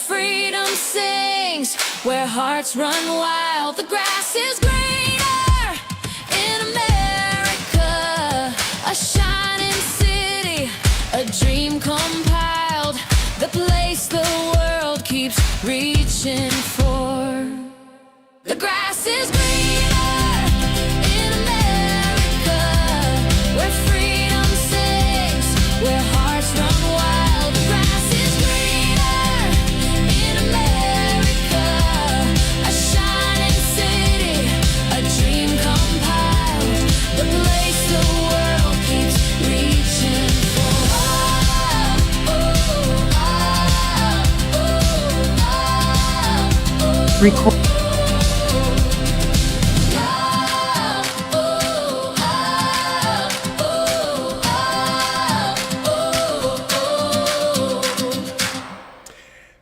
freedom sings, where hearts run wild. The grass is greener in America, a shining city, a dream compiled, the place the world keeps reaching for. The grass is greener in America, where freedom sings, where hearts run wild. The grass is greener in America, a shining city, a dream compiled, the place the world keeps reaching for. Record.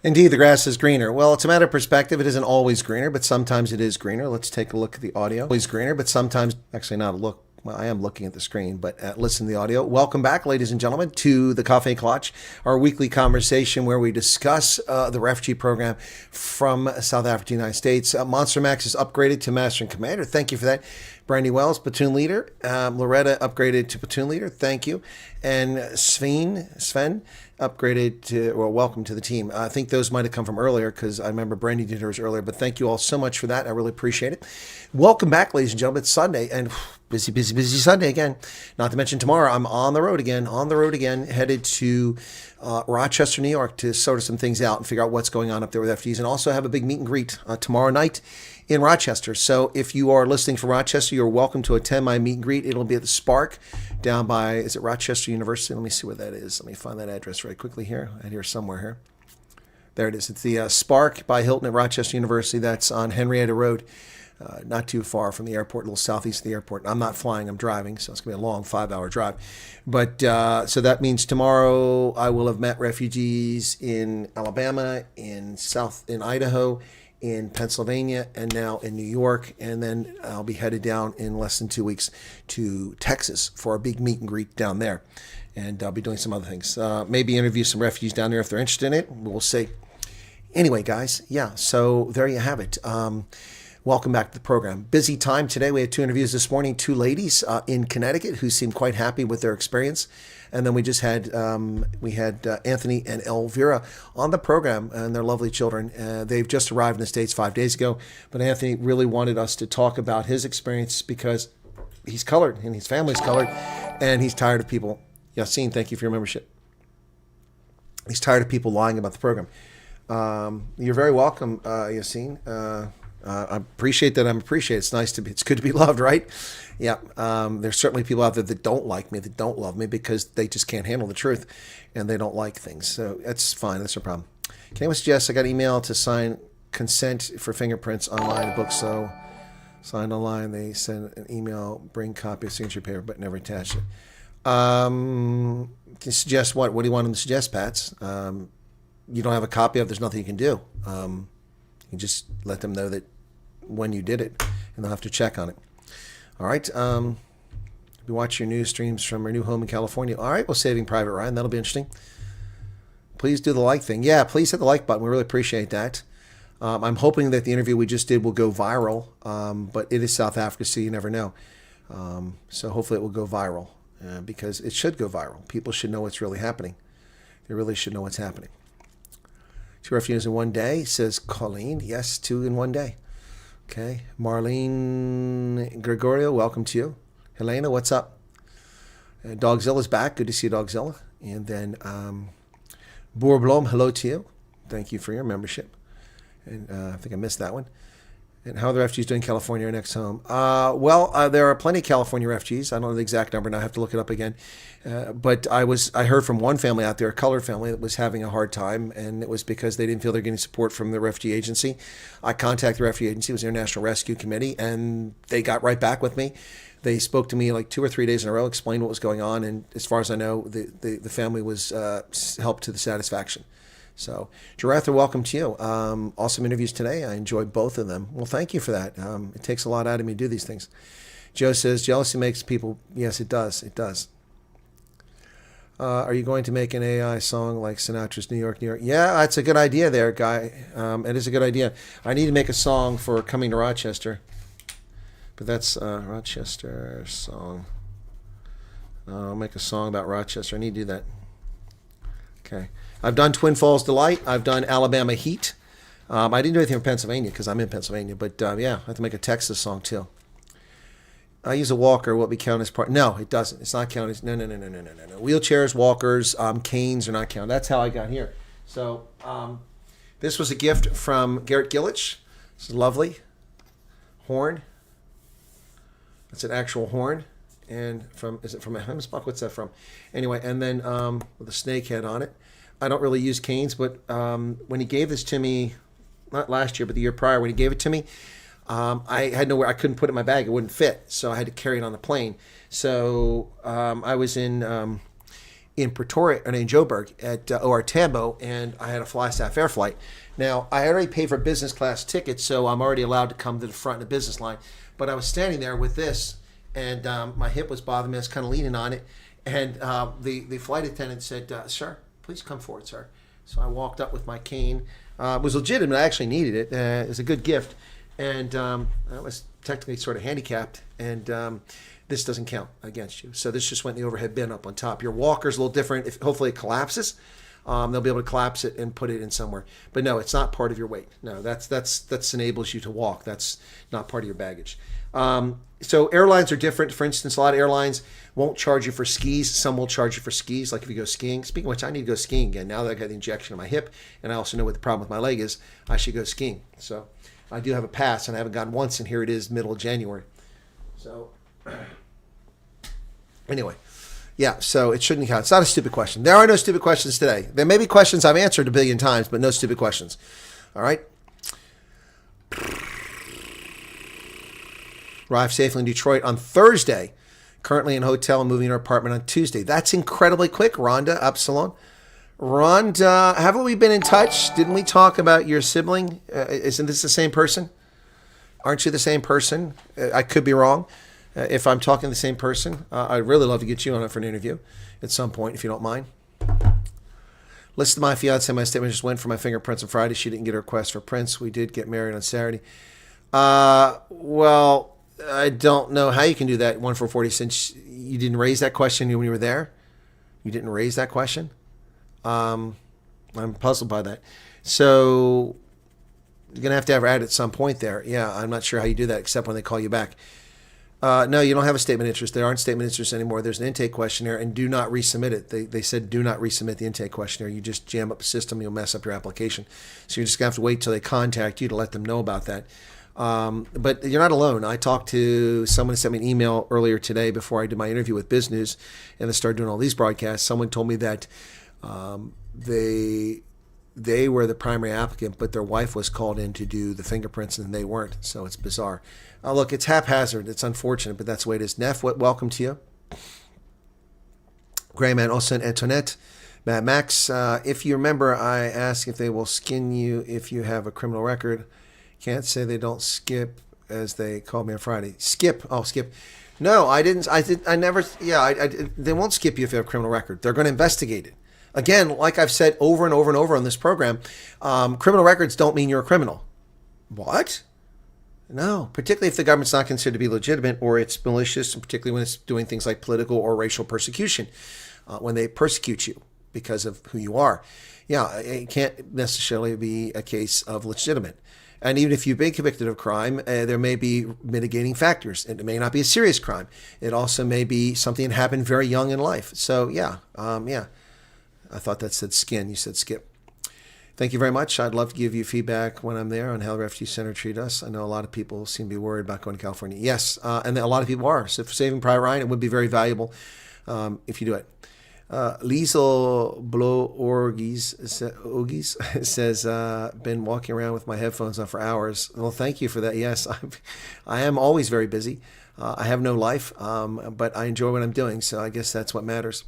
Indeed, the grass is greener. Well, it's a matter of perspective. It isn't always greener, but sometimes it is greener. Let's take a look at the audio. Always greener, but sometimes, actually not a look. Well, I am looking at the screen, but listen to the audio. Welcome back, ladies and gentlemen, to the Kaffee Klatsch, our weekly conversation where we discuss the refugee program from South Africa to the United States. Monster Max is upgraded to Master and Commander. Thank you for that. Brandy Wells, Platoon Leader. Loretta upgraded to Platoon Leader. Thank you. And Sven upgraded to, well, welcome to the team. I think those might have come from earlier because I remember Brandy did hers earlier, but thank you all so much for that. I really appreciate it. Welcome back, ladies and gentlemen. It's Sunday and busy Sunday again. Not to mention tomorrow, I'm on the road again, headed to Rochester, New York to sort of some things out and figure out what's going on up there with FDs, and also have a big meet and greet tomorrow night in Rochester. So if you are listening from Rochester, you're welcome to attend my meet and greet. It'll be at the Spark down by, is it Rochester University? Let me see where that is. Let me find that address very quickly here. I hear somewhere here. There it is. It's the Spark by Hilton at Rochester University. That's on Henrietta Road, not too far from the airport, a little southeast of the airport. I'm not flying, I'm driving, so it's going to be a long 5-hour drive. But so that means tomorrow I will have met refugees in Alabama, in Idaho, in Pennsylvania, and now in New York, and then I'll be headed down in less than 2 weeks to Texas for a big meet and greet down there, and I'll be doing some other things. Maybe interview some refugees down there if they're interested in it. We'll see. Anyway, guys, yeah, so there you have it. Welcome back to the program. Busy time today. We had 2 interviews this morning, 2 ladies in Connecticut who seemed quite happy with their experience. And then we just had Anthony and Elvira on the program and their lovely children. They've just arrived in the States 5 days ago. But Anthony really wanted us to talk about his experience because he's colored and his family's colored. And he's tired of people. Yassine, thank you for your membership. He's tired of people lying about the program. You're very welcome, Yassine. I appreciate that. It's nice to be, it's good to be loved, right? Yeah. There's certainly people out there that don't like me, that don't love me because they just can't handle the truth and they don't like things. So that's fine. That's no problem. Can anyone suggest I got an email to sign consent for fingerprints online, the book, so signed online. They send an email, bring copy of signature paper, but never attach it. Can you suggest what? What do you want them to suggest, Pats? You don't have a copy of, there's nothing you can do. You just let them know that when you did it, and they'll have to check on it. All right. We watch your news streams from our new home in California. All right. Well, Saving Private Ryan. That'll be interesting. Please do the like thing. Yeah, please hit the like button. We really appreciate that. I'm hoping that the interview we just did will go viral, but it is South Africa, so you never know. So hopefully it will go viral because it should go viral. People should know what's really happening. They really should know what's happening. 2 refugees in 1 day, says Colleen. Yes, 2 in 1 day. Okay. Marlene Gregorio, welcome to you. Helena, what's up? Dogzilla's back. Good to see you, Dogzilla. And then Bourblom, hello to you. Thank you for your membership. And I think I missed that one. And how are the refugees doing in California or next home? There are plenty of California refugees. I don't know the exact number, and I have to look it up again. But I heard from one family out there, a colored family, that was having a hard time, and it was because they didn't feel they're getting support from the refugee agency. I contacted the refugee agency, it was the International Rescue Committee, and they got right back with me. They spoke to me like 2 or 3 days in a row, explained what was going on, and as far as I know, the family was helped to the satisfaction. So, Geratha, welcome to you. Awesome interviews today. I enjoyed both of them. Well, thank you for that. It takes a lot out of me to do these things. Joe says, jealousy makes people... Yes, it does. It does. Are you going to make an AI song like Sinatra's New York, New York? Yeah, that's a good idea there, Guy. It is a good idea. I need to make a song for Coming to Rochester. But that's Rochester song. I'll make a song about Rochester. I need to do that. Okay. I've done Twin Falls Delight. I've done Alabama Heat. I didn't do anything for Pennsylvania because I'm in Pennsylvania. But yeah, I have to make a Texas song too. I use a walker. Will it be counted as part? No, it doesn't. It's not counted. No. Wheelchairs, walkers, canes are not counted. That's how I got here. So this was a gift from Garrett Gillich. This is lovely. Horn. That's an actual horn. And is it from a Hemsbach? What's that from? Anyway, and then with a snake head on it. I don't really use canes, but when he gave this to me, not last year, but the year prior, when he gave it to me, I had nowhere. I couldn't put it in my bag. It wouldn't fit, so I had to carry it on the plane. So I was in Pretoria, or in Joburg at OR Tambo, and I had a fly staff air flight. Now, I already paid for a business class ticket, so I'm already allowed to come to the front of the business line. But I was standing there with this, and my hip was bothering me. I was kind of leaning on it, and the flight attendant said, "Sir, please come forward, sir." So I walked up with my cane. It was legitimate. I actually needed it. It was a good gift. And I was technically sort of handicapped, and this doesn't count against you. So this just went in the overhead bin up on top. Your walker's a little different. If hopefully it collapses, they'll be able to collapse it and put it in somewhere. But no, it's not part of your weight. No, that's enables you to walk. That's not part of your baggage. So airlines are different. For instance, a lot of airlines won't charge you for skis. Some will charge you for skis, like if you go skiing. Speaking of which, I need to go skiing again. Now that I got the injection in my hip, and I also know what the problem with my leg is, I should go skiing. So I do have a pass, and I haven't gone once, and here it is, middle of January. So anyway, yeah, so it shouldn't count. It's not a stupid question. There are no stupid questions today. There may be questions I've answered a billion times, but no stupid questions. All right? Arrived safely in Detroit on Thursday. Currently in a hotel and moving to an apartment on Tuesday. That's incredibly quick, Rhonda Upsilon. Rhonda, haven't we been in touch? Didn't we talk about your sibling? Isn't this the same person? Aren't you the same person? I could be wrong. If I'm talking to the same person, I'd really love to get you on it for an interview at some point, if you don't mind. Listen to my fiance. My statement just went for my fingerprints on Friday. She didn't get a request for prints. We did get married on Saturday. Well, I don't know how you can do that 1 for 40 since you didn't raise that question when you were there. You didn't raise that question. I'm puzzled by that. So you're going to have add at some point there. Yeah, I'm not sure how you do that except when they call you back. No, you don't have a statement of interest. There aren't statement of interest anymore. There's an intake questionnaire, and do not resubmit it. They said do not resubmit the intake questionnaire. You just jam up the system, you'll mess up your application. So you're just going to have to wait till they contact you to let them know about that. But you're not alone. I talked to someone who sent me an email earlier today before I did my interview with Biz News and I started doing all these broadcasts. Someone told me that they were the primary applicant, but their wife was called in to do the fingerprints and they weren't. So it's bizarre. Look, it's haphazard. It's unfortunate, but that's the way it is. Neff, welcome to you. Grayman, Osen, Antoinette, Matt Max. If you remember, I asked if they will skin you if you have a criminal record. Can't say they don't skip, as they called me on Friday. Skip. Oh, skip. No, I didn't. I never. Yeah, they won't skip you if you have a criminal record. They're going to investigate it. Again, like I've said over and over and over on this program, criminal records don't mean you're a criminal. What? No, particularly if the government's not considered to be legitimate or it's malicious, and particularly when it's doing things like political or racial persecution, when they persecute you because of who you are. Yeah, it can't necessarily be a case of legitimate. And even if you've been convicted of crime, there may be mitigating factors. It may not be a serious crime. It also may be something that happened very young in life. So, yeah. I thought that said skin. You said skip. Thank you very much. I'd love to give you feedback when I'm there on how the Refugee Center treat us. I know a lot of people seem to be worried about going to California. Yes, and a lot of people are. So for Saving Private Ryan, it would be very valuable if you do it. Liesel Blow Orgies says, been walking around with my headphones on for hours. Well, thank you for that. Yes, I am always very busy. I have no life, but I enjoy what I'm doing, so I guess that's what matters.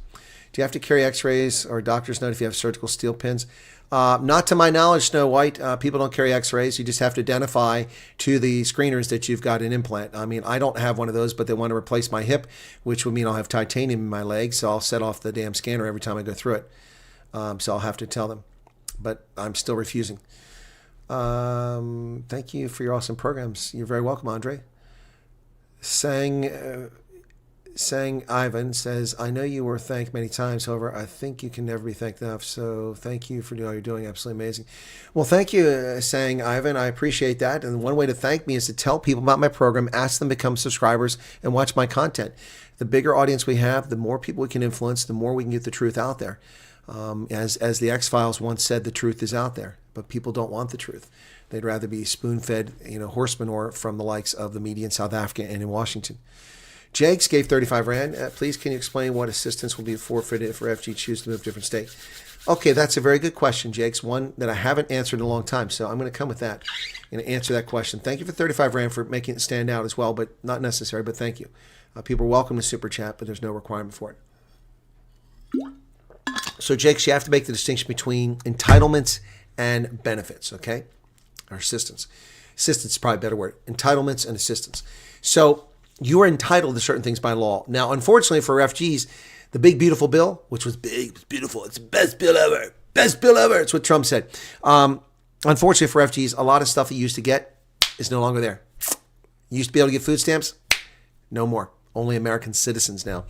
Do you have to carry x-rays or a doctor's note if you have surgical steel pins? Not to my knowledge, Snow White. People don't carry x-rays. You just have to identify to the screeners that you've got an implant. I mean, I don't have one of those, but they want to replace my hip, which would mean I'll have titanium in my leg, so I'll set off the damn scanner every time I go through it. So I'll have to tell them. But I'm still refusing. Thank you for your awesome programs. You're very welcome, Andre. Sang Ivan says, I know you were thanked many times, however, I think you can never be thanked enough. So thank you for all you're doing. Absolutely amazing. Well, thank you, Sang Ivan. I appreciate that. And one way to thank me is to tell people about my program, ask them to become subscribers and watch my content. The bigger audience we have, the more people we can influence, the more we can get the truth out there. As the X-Files once said, the truth is out there, but people don't want the truth. They'd rather be spoon-fed, horse manure from the likes of the media in South Africa and in Washington. Jakes gave 35 Rand. Please, can you explain what assistance will be forfeited if refugee choose to move to a different state? Okay, that's a very good question, Jakes. One that I haven't answered in a long time, so I'm going to come with that and answer that question. Thank you for 35 Rand for making it stand out as well, but not necessary, but thank you. People are welcome to Super Chat, but there's no requirement for it. So, Jakes, you have to make the distinction between entitlements and benefits, okay? Or assistance. Assistance is probably a better word. Entitlements and assistance. So, you are entitled to certain things by law. Now, unfortunately for refugees, the big beautiful bill, which was big, it was beautiful, it's the best bill ever, best bill ever. It's what Trump said. Unfortunately for refugees, a lot of stuff that you used to get is no longer there. You used to be able to get food stamps, no more. Only American citizens now.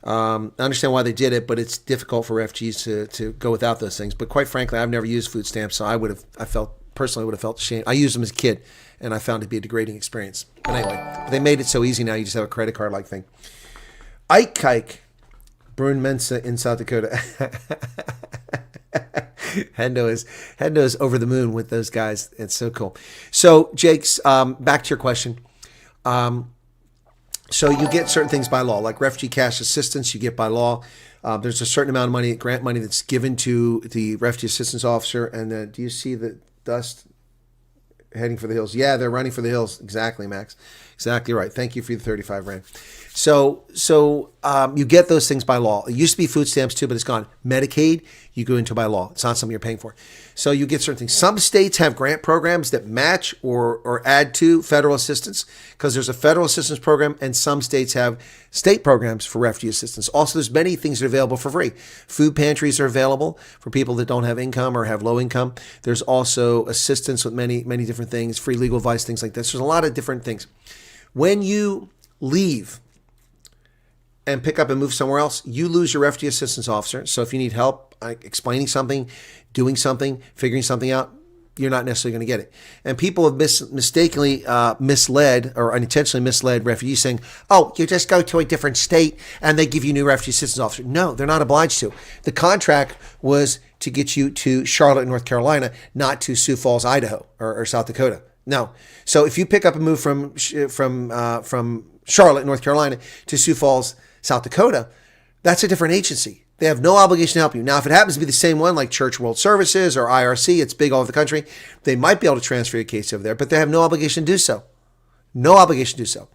I understand why they did it, but it's difficult for refugees to go without those things. But quite frankly, I've never used food stamps, so I personally would have felt ashamed. I used them as a kid, and I found it to be a degrading experience. But anyway, they made it so easy now. You just have a credit card like thing. Ike Kike, Brun Mensa in South Dakota. Hendo is over the moon with those guys. It's so cool. So, Jakes, back to your question. So you get certain things by law, like refugee cash assistance. You get by law. There's a certain amount of money, grant money, that's given to the refugee assistance officer. And do you see the dust heading for the hills? Yeah, they're running for the hills. Exactly, Max. Exactly right. Thank you for the 35 Rand. So you get those things by law. It used to be food stamps too, but it's gone. Medicaid, you go into by law. It's not something you're paying for. So you get certain things. Some states have grant programs that match or add to federal assistance, because there's a federal assistance program, and some states have state programs for refugee assistance. Also, there's many things that are available for free. Food pantries are available for people that don't have income or have low income. There's also assistance with many different things, free legal advice, things like this. There's a lot of different things. When you leave and pick up and move somewhere else, you lose your refugee assistance officer. So if you need help explaining something, doing something, figuring something out, you're not necessarily going to get it. And people have mistakenly misled or unintentionally misled refugees, saying, oh, you just go to a different state and they give you a new refugee assistance officer. No, they're not obliged to. The contract was to get you to Charlotte, North Carolina, not to Sioux Falls, Idaho, or South Dakota. No. So if you pick up and move from Charlotte, North Carolina to Sioux Falls, South Dakota, that's a different agency. They have no obligation to help you. Now, if it happens to be the same one, like Church World Services or IRC, it's big all over the country, they might be able to transfer your case over there, but they have no obligation to do so. No obligation to do so.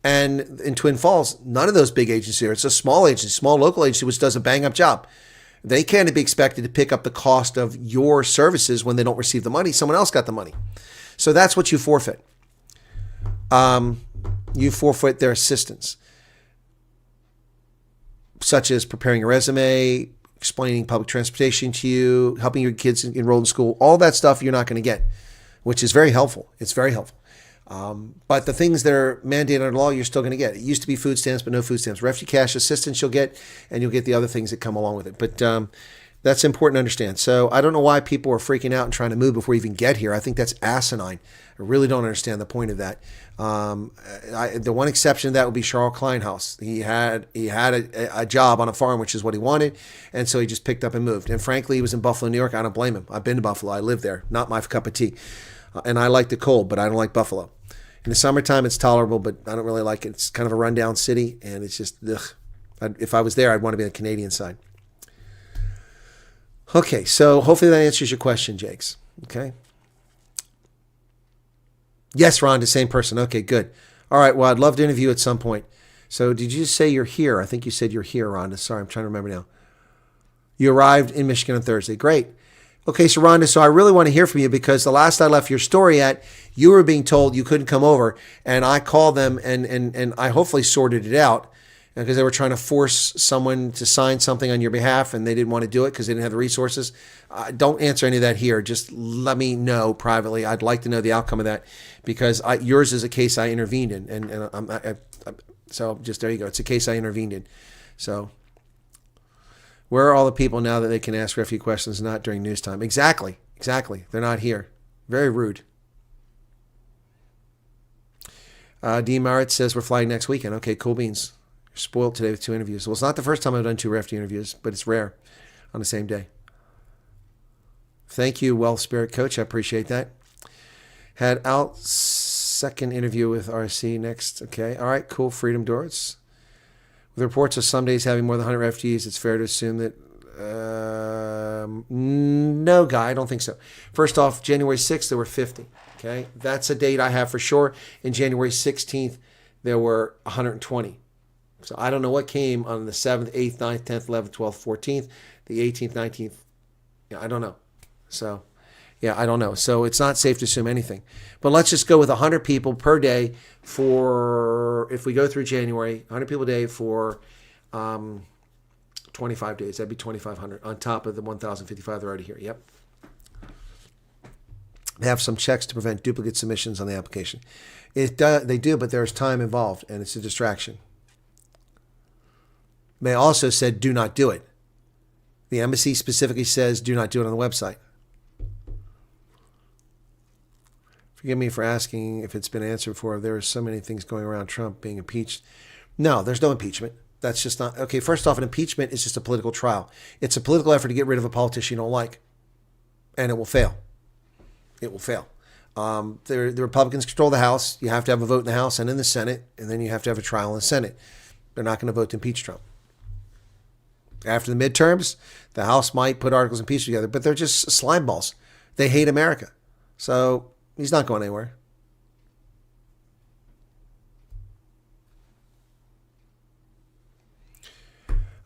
And in Twin Falls, none of those big agencies are. It's a small agency, small local agency, which does a bang-up job. They can't be expected to pick up the cost of your services when they don't receive the money. Someone else got the money. So that's what you forfeit. You forfeit their assistance, such as preparing a resume, explaining public transportation to you, helping your kids enroll in school. All that stuff you're not going to get, which is very helpful. It's very helpful. But the things that are mandated under law, you're still going to get. It used to be food stamps, but no food stamps. Refugee cash assistance you'll get, and you'll get the other things that come along with it. But that's important to understand. So I don't know why people are freaking out and trying to move before you even get here. I think that's asinine. I really don't understand the point of that. The one exception to that would be Charles Kleinhaus. He had a job on a farm, which is what he wanted, and so he just picked up and moved. And frankly, he was in Buffalo, New York. I don't blame him. I've been to Buffalo. I live there. Not my cup of tea. And I like the cold, but I don't like Buffalo. In the summertime, it's tolerable, but I don't really like it. It's kind of a rundown city, and it's just, ugh. If I was there, I'd want to be on the Canadian side. Okay, so hopefully that answers your question, Jakes. Okay. Yes, Ron, the same person. Okay, good. All right, well, I'd love to interview at some point. So did you say you're here? I think you said you're here, Rhonda. Sorry, I'm trying to remember now. You arrived in Michigan on Thursday. Great. Okay, so Rhonda, so I really want to hear from you because the last I left your story at, you were being told you couldn't come over, and I called them and I hopefully sorted it out because they were trying to force someone to sign something on your behalf and they didn't want to do it because they didn't have the resources. Don't answer any of that here. Just let me know privately. I'd like to know the outcome of that because yours is a case I intervened in, and so just there you go. It's a case I intervened in. So where are all the people now that they can ask Refugee questions not during news time? Exactly. They're not here. Very rude. D. Marit says we're flying next weekend. Okay, cool beans. You're spoiled today with 2 interviews. Well, it's not the first time I've done 2 refugee interviews, but it's rare on the same day. Thank you, Well Spirit Coach. I appreciate that. Had out second interview with RC next. Okay. All right, cool. Freedom Doors. With reports of some days having more than 100 refugees, it's fair to assume that no, Guy, I don't think so. First off, January 6th, there were 50. Okay, that's a date I have for sure. In January 16th, there were 120. So I don't know what came on the 7th, 8th, 9th, 10th, 11th, 12th, 14th, the 18th, 19th. Yeah, I don't know. So, yeah, I don't know. So it's not safe to assume anything. But let's just go with 100 people per day for, if we go through January, 100 people a day for 25 days. That'd be 2,500 on top of the 1,055 they're already here. Yep. They have some checks to prevent duplicate submissions on the application. They do, but there's time involved, and it's a distraction. They also said, do not do it. The embassy specifically says, do not do it on the website. Forgive me for asking if it's been answered before. There are so many things going around Trump being impeached. No, there's no impeachment. That's just not. Okay, first off, an impeachment is just a political trial. It's a political effort to get rid of a politician you don't like. And it will fail. It will fail. The Republicans control the House. You have to have a vote in the House and in the Senate, and then you have to have a trial in the Senate. They're not going to vote to impeach Trump. After the midterms, the House might put articles of impeachment together, but they're just slime balls. They hate America. So he's not going anywhere.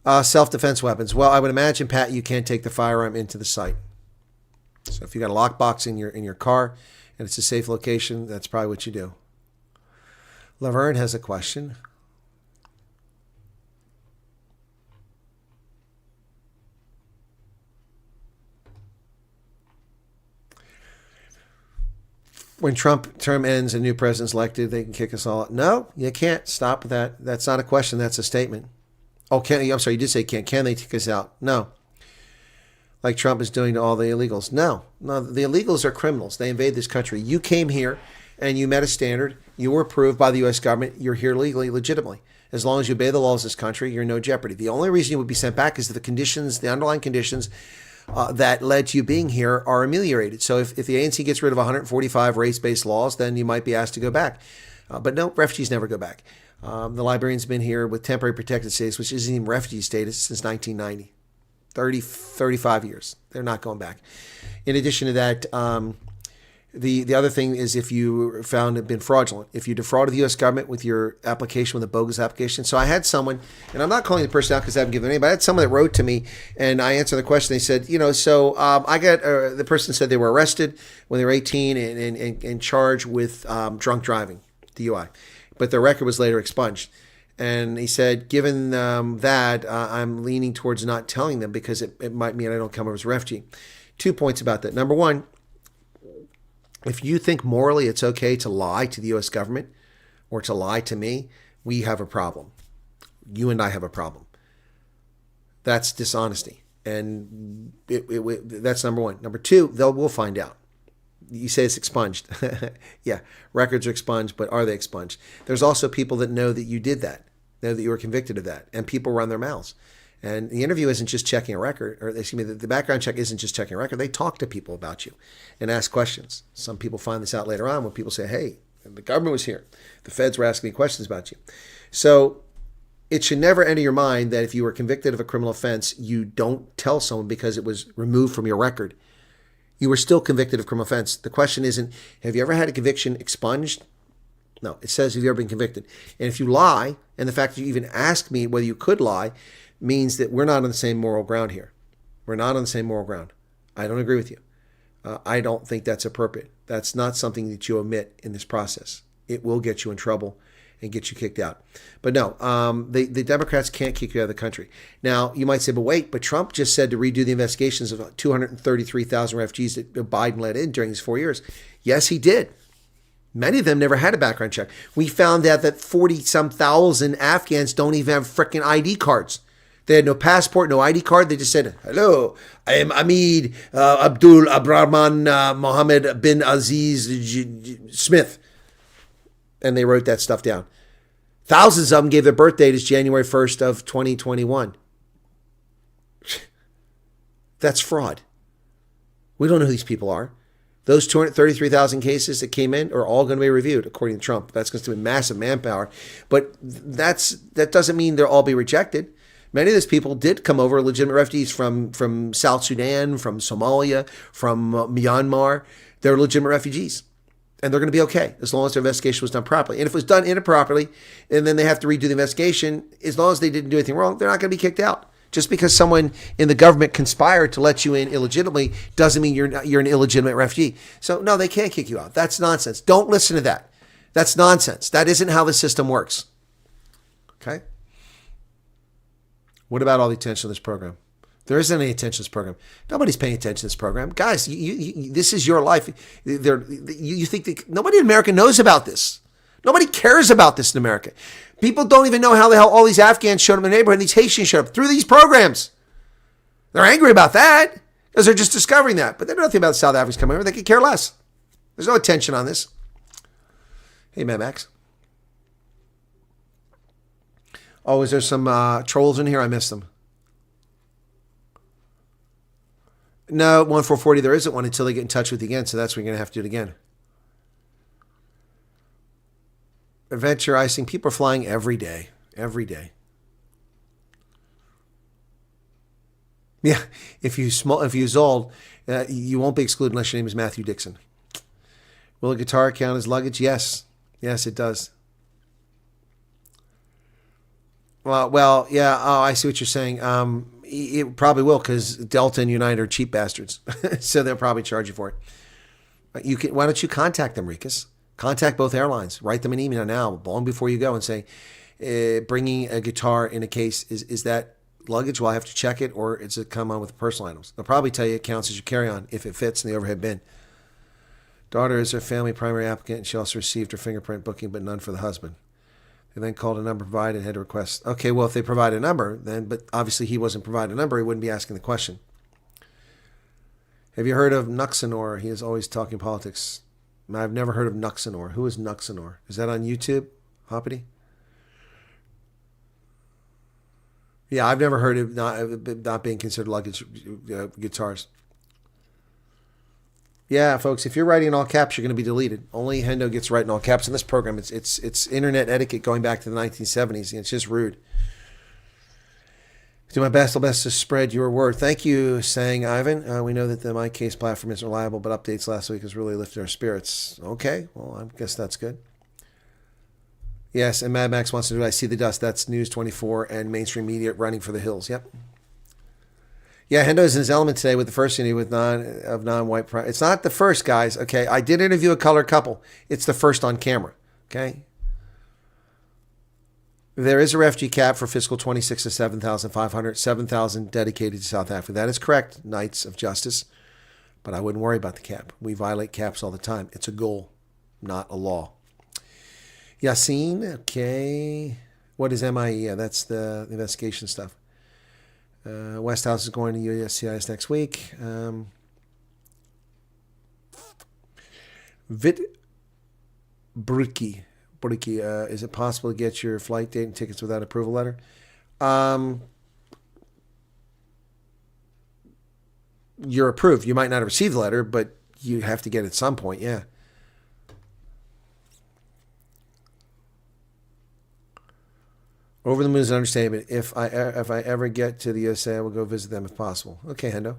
Self-defense weapons. Well, I would imagine, Pat, you can't take the firearm into the site. So if you got a lockbox in your car and it's a safe location, that's probably what you do. Laverne has a question. When Trump term ends and new president's elected, they can kick us all out. No, you can't. Stop with that. That's not a question. That's a statement. Oh, I'm sorry. You did say can't. Can they kick us out? No. Like Trump is doing to all the illegals. No. The illegals are criminals. They invade this country. You came here and you met a standard. You were approved by the U.S. government. You're here legally, legitimately. As long as you obey the laws of this country, you're in no jeopardy. The only reason you would be sent back is that the conditions, the underlying conditions that led to you being here are ameliorated. So if the ANC gets rid of 145 race-based laws, then you might be asked to go back. But no, refugees never go back. The Liberians have been here with temporary protected status, which isn't even refugee status, since 1990. 35 years. They're not going back. In addition to that, the other thing is if you found it been fraudulent, if you defrauded the U.S. government with your application, with a bogus application. So I had someone, and I'm not calling the person out because I haven't given their name, but I had someone that wrote to me, and I answered the question. They said, I got, the person said they were arrested when they were 18 and charged with drunk driving, DUI, but their record was later expunged. And he said, given that, I'm leaning towards not telling them because it might mean I don't come over as a refugee. 2 points about that. Number one, if you think morally it's okay to lie to the U.S. government or to lie to me, we have a problem. You and I have a problem. That's dishonesty. And that's number one. Number two, we'll find out. You say it's expunged. Yeah, records are expunged, but are they expunged? There's also people that know that you did that, know that you were convicted of that, and people run their mouths. And the interview isn't just checking a record, or excuse me, the background check isn't just checking a record. They talk to people about you and ask questions. Some people find this out later on when people say, hey, the government was here. The feds were asking me questions about you. So it should never enter your mind that if you were convicted of a criminal offense, you don't tell someone because it was removed from your record. You were still convicted of criminal offense. The question isn't, have you ever had a conviction expunged? No, it says, have you ever been convicted? And if you lie, and the fact that you even ask me whether you could lie, means that we're not on the same moral ground here. We're not on the same moral ground. I don't agree with you. I don't think that's appropriate. That's not something that you omit in this process. It will get you in trouble and get you kicked out. But no, the Democrats can't kick you out of the country. Now, you might say, but wait, but Trump just said to redo the investigations of 233,000 refugees that Biden let in during his 4 years. Yes, he did. Many of them never had a background check. We found out that 40-some thousand Afghans don't even have freaking ID cards. They had no passport, no ID card. They just said, hello, I am Ahmed Abdul Abrahman Mohammed bin Aziz Smith. And they wrote that stuff down. Thousands of them gave their birth date as January 1st of 2021. That's fraud. We don't know who these people are. Those 233,000 cases that came in are all going to be reviewed, according to Trump. That's going to be massive manpower. But that doesn't mean they'll all be rejected. Many of those people did come over, legitimate refugees from South Sudan, from Somalia, from Myanmar. They're legitimate refugees. And they're going to be okay as long as their investigation was done properly. And if it was done improperly, and then they have to redo the investigation, as long as they didn't do anything wrong, they're not going to be kicked out. Just because someone in the government conspired to let you in illegitimately doesn't mean you're an illegitimate refugee. So no, they can't kick you out. That's nonsense. Don't listen to that. That's nonsense. That isn't how the system works. Okay? What about all the attention to this program? There isn't any attention to this program. Nobody's paying attention to this program. Guys, this is your life. You think that nobody in America knows about this. Nobody cares about this in America. People don't even know how the hell all these Afghans showed up in the neighborhood and these Haitians showed up through these programs. They're angry about that because they're just discovering that. But they know nothing about the South Africans coming over. They could care less. There's no attention on this. Hey, Mad Max. Oh, is there some trolls in here? I missed them. No, 1440, there isn't one until they get in touch with you again. So that's when you're going to have to do it again. Adventure icing. People are flying every day. Every day. Yeah. If you use old, you won't be excluded unless your name is Matthew Dixon. Will a guitar count as luggage? Yes. Yes, it does. Well, yeah. Oh, I see what you're saying. It probably will because Delta and United are cheap bastards. So they'll probably charge you for it. Why don't you contact them, Rikus? Contact both airlines. Write them an email now, long before you go, and say, bringing a guitar in a case, is that luggage? Will I have to check it, or is it come on with personal items? They'll probably tell you it counts as your carry-on if it fits in the overhead bin. Daughter is her family primary applicant, and she also received her fingerprint booking, but none for the husband. They then called a number provided and had to request. Okay, well, if they provide a number, then, but obviously he wasn't providing a number, he wouldn't be asking the question. Have you heard of Nuxanor? He is always talking politics. I've never heard of Nuxanor. Who is Nuxanor? Is that on YouTube, Hoppity? Yeah, I've never heard of not being considered luggage guitars. Yeah, folks, if you're writing in all caps, you're going to be deleted. Only Hendo gets writing all caps in this program. It's internet etiquette going back to the 1970s. It's just rude. Do my best to spread your word. Thank you, saying Ivan. We know that the My Case platform is reliable, but updates last week has really lifted our spirits. Okay, well, I guess that's good. Yes, and Mad Max wants to do I See the Dust. That's News 24 and mainstream media running for the hills. Yep. Yeah, Hendo's in his element today with the first interview with non-white. It's not the first, guys. Okay, I did interview a colored couple. It's the first on camera. Okay. There is a refugee cap for fiscal 26 to 7,500, 7,000 dedicated to South Africa. That is correct, Knights of Justice. But I wouldn't worry about the cap. We violate caps all the time. It's a goal, not a law. Yassine, okay. What is MIE? Yeah, that's the investigation stuff. West House is going to USCIS next week. Vit Briki. Is it possible to get your flight date and tickets without approval letter? You're approved. You might not have received the letter, but you have to get it at some point, yeah. Over the moon is an understatement. If I ever get to the USA, I will go visit them if possible. Okay, Hendo.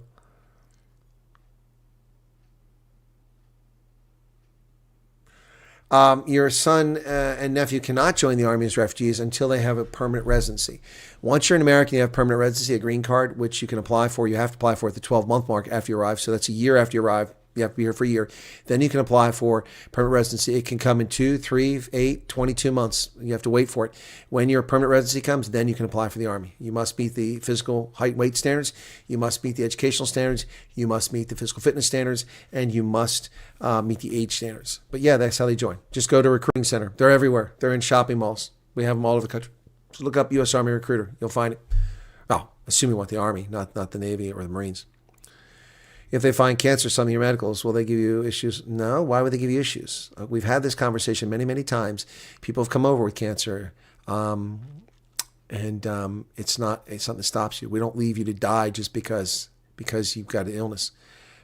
Your son and nephew cannot join the Army as refugees until they have a permanent residency. Once you're in America and you have permanent residency, a green card, which you can apply for, you have to apply for at the 12-month mark after you arrive. So that's a year after you arrive. You have to be here for a year. Then you can apply for permanent residency. It can come in 2, 3, 8, 22 months. You have to wait for it. When your permanent residency comes, then you can apply for the Army. You must meet the physical height, weight standards. You must meet the educational standards. You must meet the physical fitness standards. And you must meet the age standards. But yeah, that's how they join. Just go to a recruiting center. They're everywhere. They're in shopping malls. We have them all over the country. Just look up U.S. Army Recruiter. You'll find it. Oh, assuming you want the Army, not the Navy or the Marines. If they find cancer or something in your medicals, will they give you issues? No. Why would they give you issues? We've had this conversation many, many times. People have come over with cancer, and it's something that stops you. We don't leave you to die just because you've got an illness.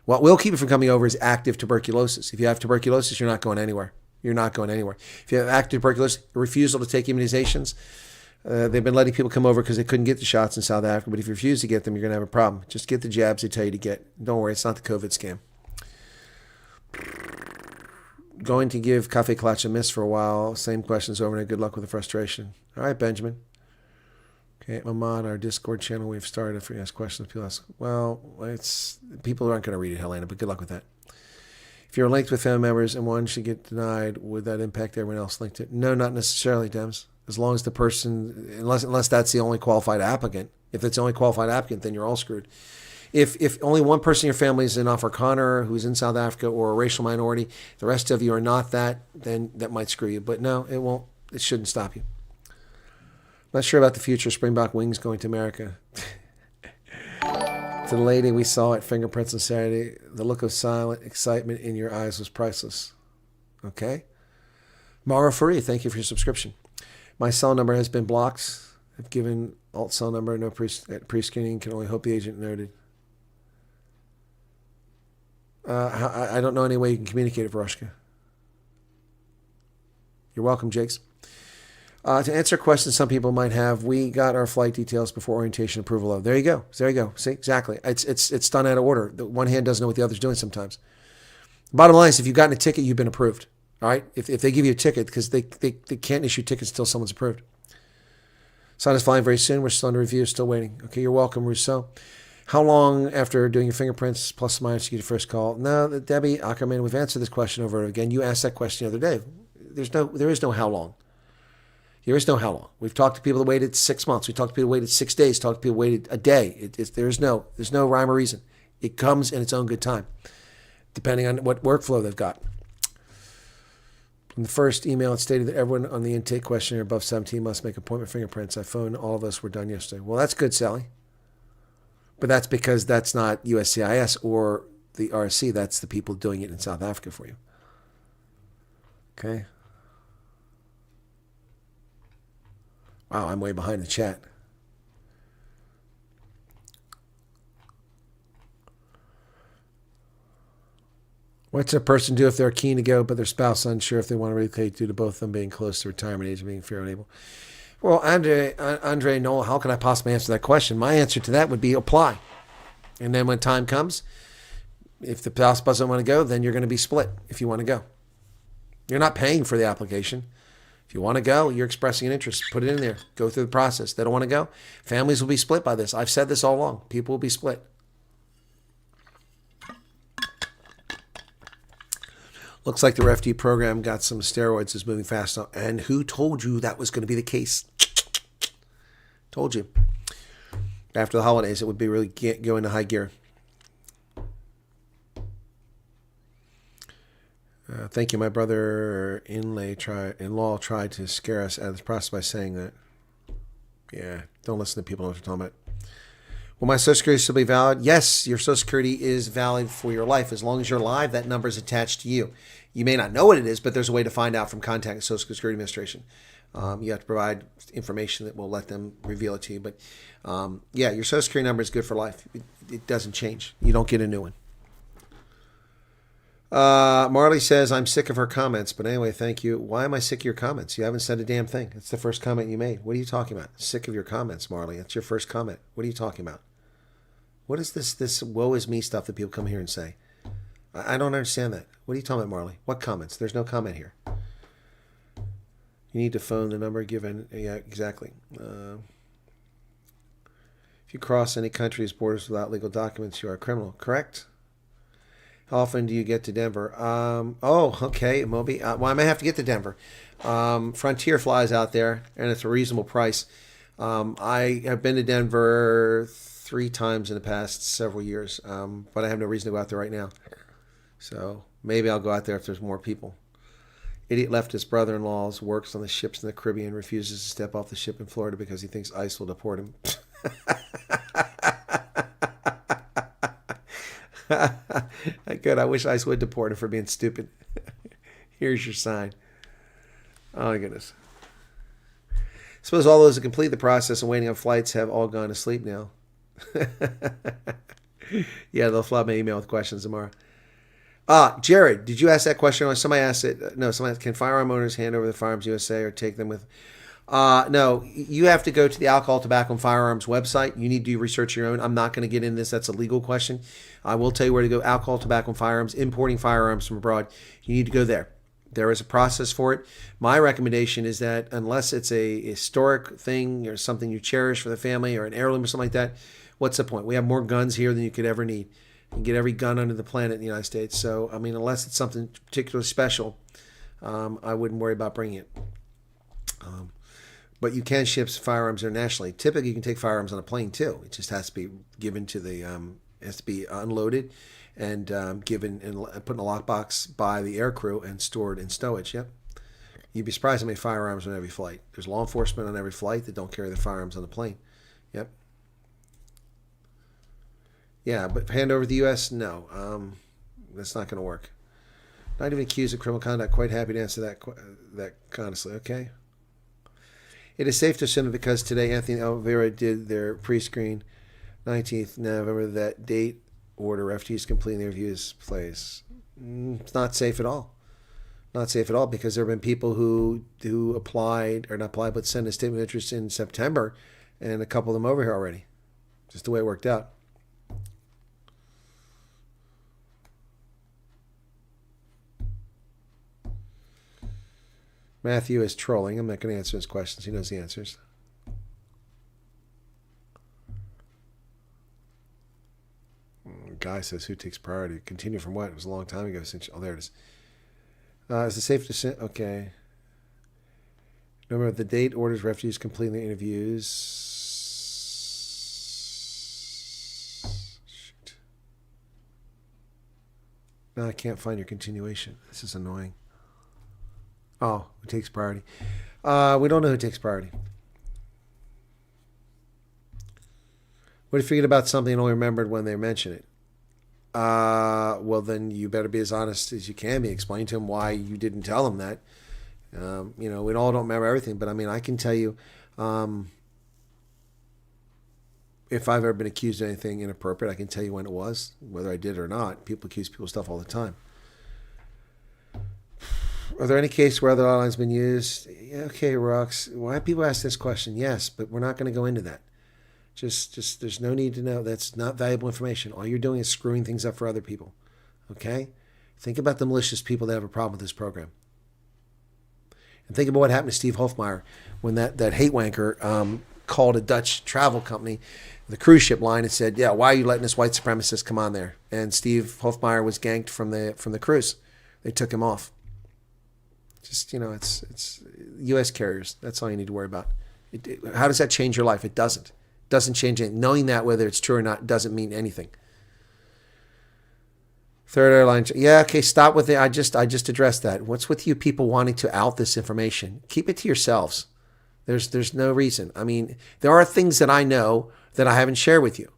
What will keep you from coming over is active tuberculosis. If you have tuberculosis, you're not going anywhere. You're not going anywhere. If you have active tuberculosis, a refusal to take immunizations, they've been letting people come over because they couldn't get the shots in South Africa. But if you refuse to get them, you're going to have a problem. Just get the jabs they tell you to get. Don't worry, it's not the COVID scam. Going to give Kaffee Klatsch a miss for a while. Same questions over and over. Good luck with the frustration. All right, Benjamin. Okay, I'm on our Discord channel. We've started. If you ask questions, people ask. Well, people aren't going to read it, Helena, but good luck with that. If you're linked with family members and one should get denied, would that impact everyone else linked to it? No, not necessarily, Dems. As long as the person, unless that's the only qualified applicant. If it's the only qualified applicant, then you're all screwed. If only one person in your family is an Afrikaner who's in South Africa or a racial minority, the rest of you are not that, then that might screw you. But no, it won't. It shouldn't stop you. Not sure about the future. Springbok Wings going to America. To the lady we saw at Fingerprints on Saturday, the look of silent excitement in your eyes was priceless. Okay? Mara Furry, thank you for your subscription. My cell number has been blocked. I've given alt cell number, no pre-screening, can only hope the agent noted. I don't know any way you can communicate it, Varushka. You're welcome, Jakes. To answer questions some people might have, we got our flight details before orientation approval of. There you go. There you go. See, exactly. It's done out of order. The one hand doesn't know what the other's doing sometimes. Bottom line is, if you've gotten a ticket, you've been approved. All right? If they give you a ticket, because they can't issue tickets until someone's approved. Sign is flying very soon. We're still under review, still waiting. Okay, you're welcome, Rousseau. How long after doing your fingerprints, plus or minus, you get your first call? No, Debbie Ackerman, we've answered this question over and over again. You asked that question the other day. There is no how long. There is no how long. We've talked to people that waited 6 months. We talked to people who waited 6 days. Talked to people who waited a day. There's no rhyme or reason. It comes in its own good time, depending on what workflow they've got. In the first email, it stated that everyone on the intake questionnaire above 17 must make appointment fingerprints. I phoned all of us were done yesterday. Well, that's good, Sally. But that's because that's not USCIS or the RSC. That's the people doing it in South Africa for you. Okay. Wow, I'm way behind the chat. What's a person do if they're keen to go, but their spouse is unsure if they want to relocate due to both of them being close to retirement age and being fair and able? Well, Andre Noel, how can I possibly answer that question? My answer to that would be apply. And then when time comes, if the spouse doesn't want to go, then you're going to be split if you want to go. You're not paying for the application. If you want to go, you're expressing an interest. Put it in there. Go through the process. They don't want to go. Families will be split by this. I've said this all along. People will be split. Looks like the refugee program got some steroids, is moving fast now. And who told you that was going to be the case? Told you. After the holidays, it would be really go into high gear. Thank you. My brother-in-law tried to scare us out of this process by saying that. Yeah, don't listen to people who know what they're talking about. Will my Social Security still be valid? Yes, your Social Security is valid for your life. As long as you're alive, that number is attached to you. You may not know what it is, but there's a way to find out from contacting the Social Security Administration. You have to provide information that will let them reveal it to you. But yeah, your Social Security number is good for life. It doesn't change. You don't get a new one. Marley says, I'm sick of her comments. But anyway, thank you. Why am I sick of your comments? You haven't said a damn thing. It's the first comment you made. What are you talking about? Sick of your comments, Marley. That's your first comment. What are you talking about? What is this woe is me stuff that people come here and say? I don't understand that. What are you talking about, Marley? What comments? There's no comment here. You need to phone the number given. Yeah, exactly. If you cross any country's borders without legal documents, you are a criminal. Correct? How often do you get to Denver? Oh, okay, Moby. Well, I may have to get to Denver. Frontier flies out there, and it's a reasonable price. I have been to Denver 3 times in the past several years, but I have no reason to go out there right now. So maybe I'll go out there if there's more people. Idiot leftist brother-in-law works on the ships in the Caribbean, refuses to step off the ship in Florida because he thinks ICE will deport him. Good. I wish ICE would deport him for being stupid. Here's your sign. Oh, my goodness. Suppose all those who complete the process and waiting on flights have all gone to sleep now. Yeah, they'll flood my email with questions tomorrow. Jared, did you ask that question? Somebody asked it. No, somebody asked, can firearm owners hand over the Firearms USA or take them with? No, you have to go to the Alcohol, Tobacco, and Firearms website. You need to do research your own. I'm not going to get into this. That's a legal question. I will tell you where to go. Alcohol, Tobacco, and Firearms, importing firearms from abroad. You need to go there. There is a process for it. My recommendation is that unless it's a historic thing or something you cherish for the family or an heirloom or something like that, what's the point? We have more guns here than you could ever need. You can get every gun under the planet in the United States. So, I mean, unless it's something particularly special, I wouldn't worry about bringing it. But you can ship firearms internationally. Typically, you can take firearms on a plane too. It just has to be given to the, has to be unloaded and given and put in a lockbox by the air crew and stored in stowage. Yep. You'd be surprised how many firearms on every flight. There's law enforcement on every flight that don't carry the firearms on the plane. Yep. Yeah, but hand over to the U.S., no. That's not going to work. Not even accused of criminal conduct. Quite happy to answer that honestly. Okay. It is safe to assume that because today Anthony Alvera did their pre-screen 19th November, that date order refugees completing their reviews place. It's not safe at all. Not safe at all because there have been people who applied, or not applied, but sent a statement of interest in September, and a couple of them over here already. Just the way it worked out. Matthew is trolling. I'm not going to answer his questions. He knows the answers. Guy says, who takes priority? Continue from what? It was a long time ago since... Oh, there it is. Is it safe to say... Okay. Remember, the date orders refugees completing the interviews. Shoot. No, I can't find your continuation. This is annoying. Oh, who takes priority? We don't know who takes priority. What if you forget about something and only remembered when they mention it? Well, then you better be as honest as you can be. Explain to them why you didn't tell them that. We all don't remember everything, but I mean, I can tell you if I've ever been accused of anything inappropriate, I can tell you when it was, whether I did or not. People accuse people of stuff all the time. Are there any cases where other lines have been used? Yeah, okay, Rox. Why people ask this question? Yes, but we're not going to go into that. Just there's no need to know. That's not valuable information. All you're doing is screwing things up for other people. Okay? Think about the malicious people that have a problem with this program. And think about what happened to Steve Hofmeyer when that hate wanker called a Dutch travel company, the cruise ship line, and said, yeah, why are you letting this white supremacist come on there? And Steve Hofmeyer was ganked from the cruise. They took him off. Just, it's U.S. carriers. That's all you need to worry about. How does that change your life? It doesn't. It doesn't change anything. Knowing that, whether it's true or not, doesn't mean anything. Third airline. Yeah, okay, stop with it. I just addressed that. What's with you people wanting to out this information? Keep it to yourselves. There's no reason. I mean, there are things that I know that I haven't shared with you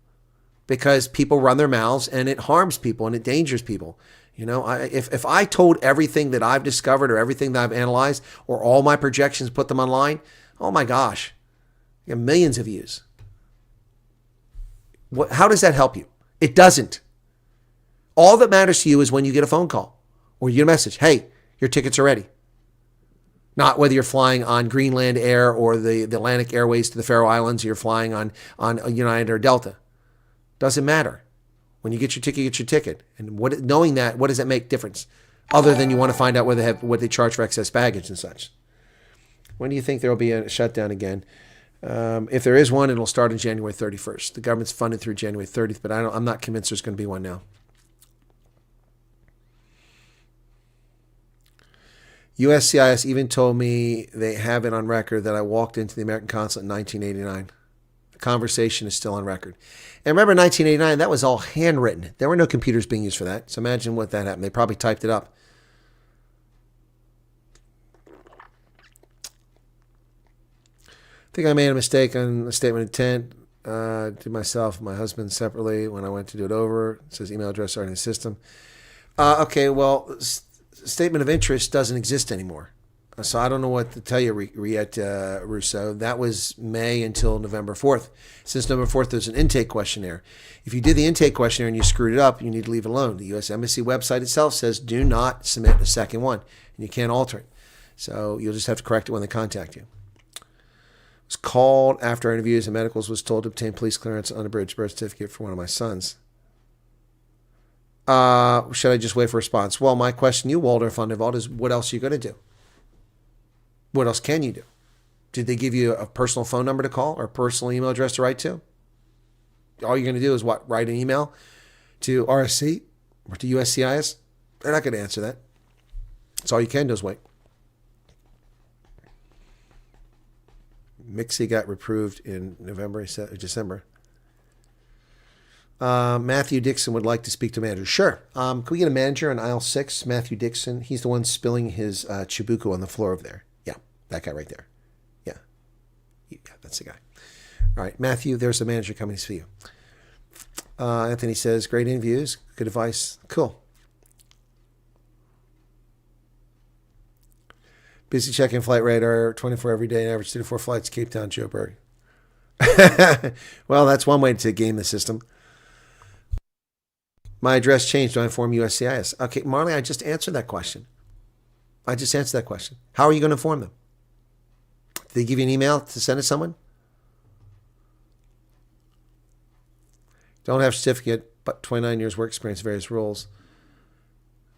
because people run their mouths and it harms people and it endangers people. If I told everything that I've discovered or everything that I've analyzed or all my projections, put them online, oh my gosh, you have millions of views. How does that help you? It doesn't. All that matters to you is when you get a phone call or you get a message, hey, your tickets are ready. Not whether you're flying on Greenland Air or the Atlantic Airways to the Faroe Islands, or you're flying on United or Delta. Doesn't matter. When you get your ticket, get your ticket. And knowing that, what does that make difference? Other than you want to find out what they charge for excess baggage and such. When do you think there will be a shutdown again? If there is one, it'll start on January 31st. The government's funded through January 30th, but I'm not convinced there's going to be one now. USCIS even told me they have it on record that I walked into the American consulate in 1989. The conversation is still on record. And remember, 1989, that was all handwritten. There were no computers being used for that. So imagine what that happened. They probably typed it up. I think I made a mistake on the statement of intent. To myself and my husband separately when I went to do it over. It says email address already in the system. Okay, well, statement of interest doesn't exist anymore. So I don't know what to tell you, Riette Rousseau. That was May until November 4th. Since November 4th, there's an intake questionnaire. If you did the intake questionnaire and you screwed it up, you need to leave it alone. The U.S. Embassy website itself says do not submit a second one, and you can't alter it. So you'll just have to correct it when they contact you. Was called after interviews and medicals, was told to obtain police clearance on a bridge birth certificate for one of my sons. Should I just wait for a response? Well, my question to you, Walter von der Wald, is what else are you going to do? What else can you do? Did they give you a personal phone number to call or a personal email address to write to? All you're going to do is what? Write an email to RSC or to USCIS? They're not going to answer that. That's all you can do is wait. Mixie got reproved in December. Matthew Dixon would like to speak to a manager. Sure. Can we get a manager on aisle 6? Matthew Dixon. He's the one spilling his chibuku on the floor over there. Yeah, that guy right there. Yeah, that's the guy. All right, Matthew, there's a manager coming to see you. Anthony says, great interviews, good advice. Cool. Busy checking flight radar, 24 every day, average 2 to 4 flights, Cape Town, Joburg. Well, that's one way to game the system. My address changed. Do I inform USCIS? Okay, Marley, I just answered that question. How are you going to inform them? Did they give you an email to send to someone? Don't have certificate, but 29 years work experience, various roles.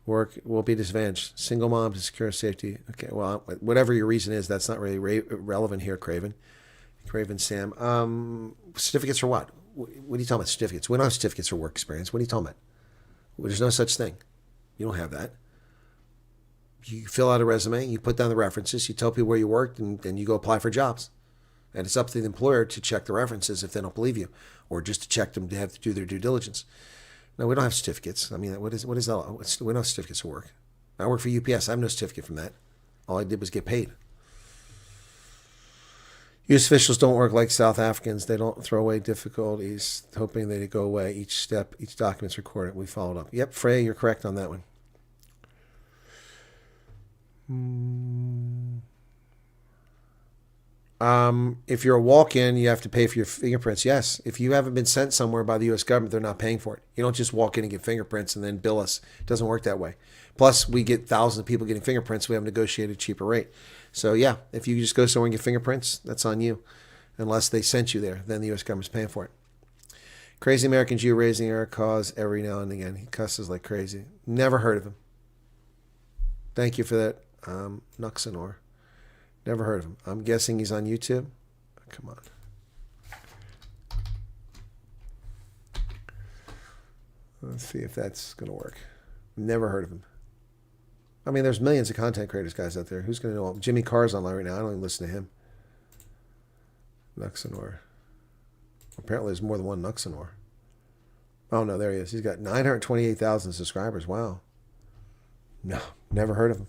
Work will be disadvantaged. Single mom to secure safety. Okay, well, whatever your reason is, that's not really relevant here, Craven Sam. Certificates for what? What are you talking about, certificates? We don't have certificates for work experience. What are you talking about? Well, there's no such thing. You don't have that. You fill out a resume, you put down the references, you tell people where you worked, and then you go apply for jobs. And it's up to the employer to check the references if they don't believe you, or just to check them to have to do their due diligence. No, we don't have certificates. I mean, what is that? We don't have certificates for work. I work for UPS. I have no certificate from that. All I did was get paid. U.S. officials don't work like South Africans. They don't throw away difficulties, hoping they go away. Each document's recorded. We followed up. Yep, Frey, you're correct on that one. If you're a walk-in, you have to pay for your fingerprints. Yes. If you haven't been sent somewhere by the U.S. government, they're not paying for it. You don't just walk in and get fingerprints and then bill us. It doesn't work that way. Plus, we get thousands of people getting fingerprints. We have negotiated a cheaper rate. So, yeah, if you just go somewhere and get fingerprints, that's on you. Unless they sent you there, then the U.S. government's paying for it. Crazy American Jew raising our cause every now and again. He cusses like crazy. Never heard of him. Thank you for that, Nuxanor. Never heard of him. I'm guessing he's on YouTube. Come on. Let's see if that's going to work. Never heard of him. I mean, there's millions of content creators guys out there. Who's going to know him? Jimmy Carr's online right now. I don't even listen to him. Nuxanor. Apparently there's more than one Nuxanor. Oh, no, there he is. He's got 928,000 subscribers. Wow. No, never heard of him.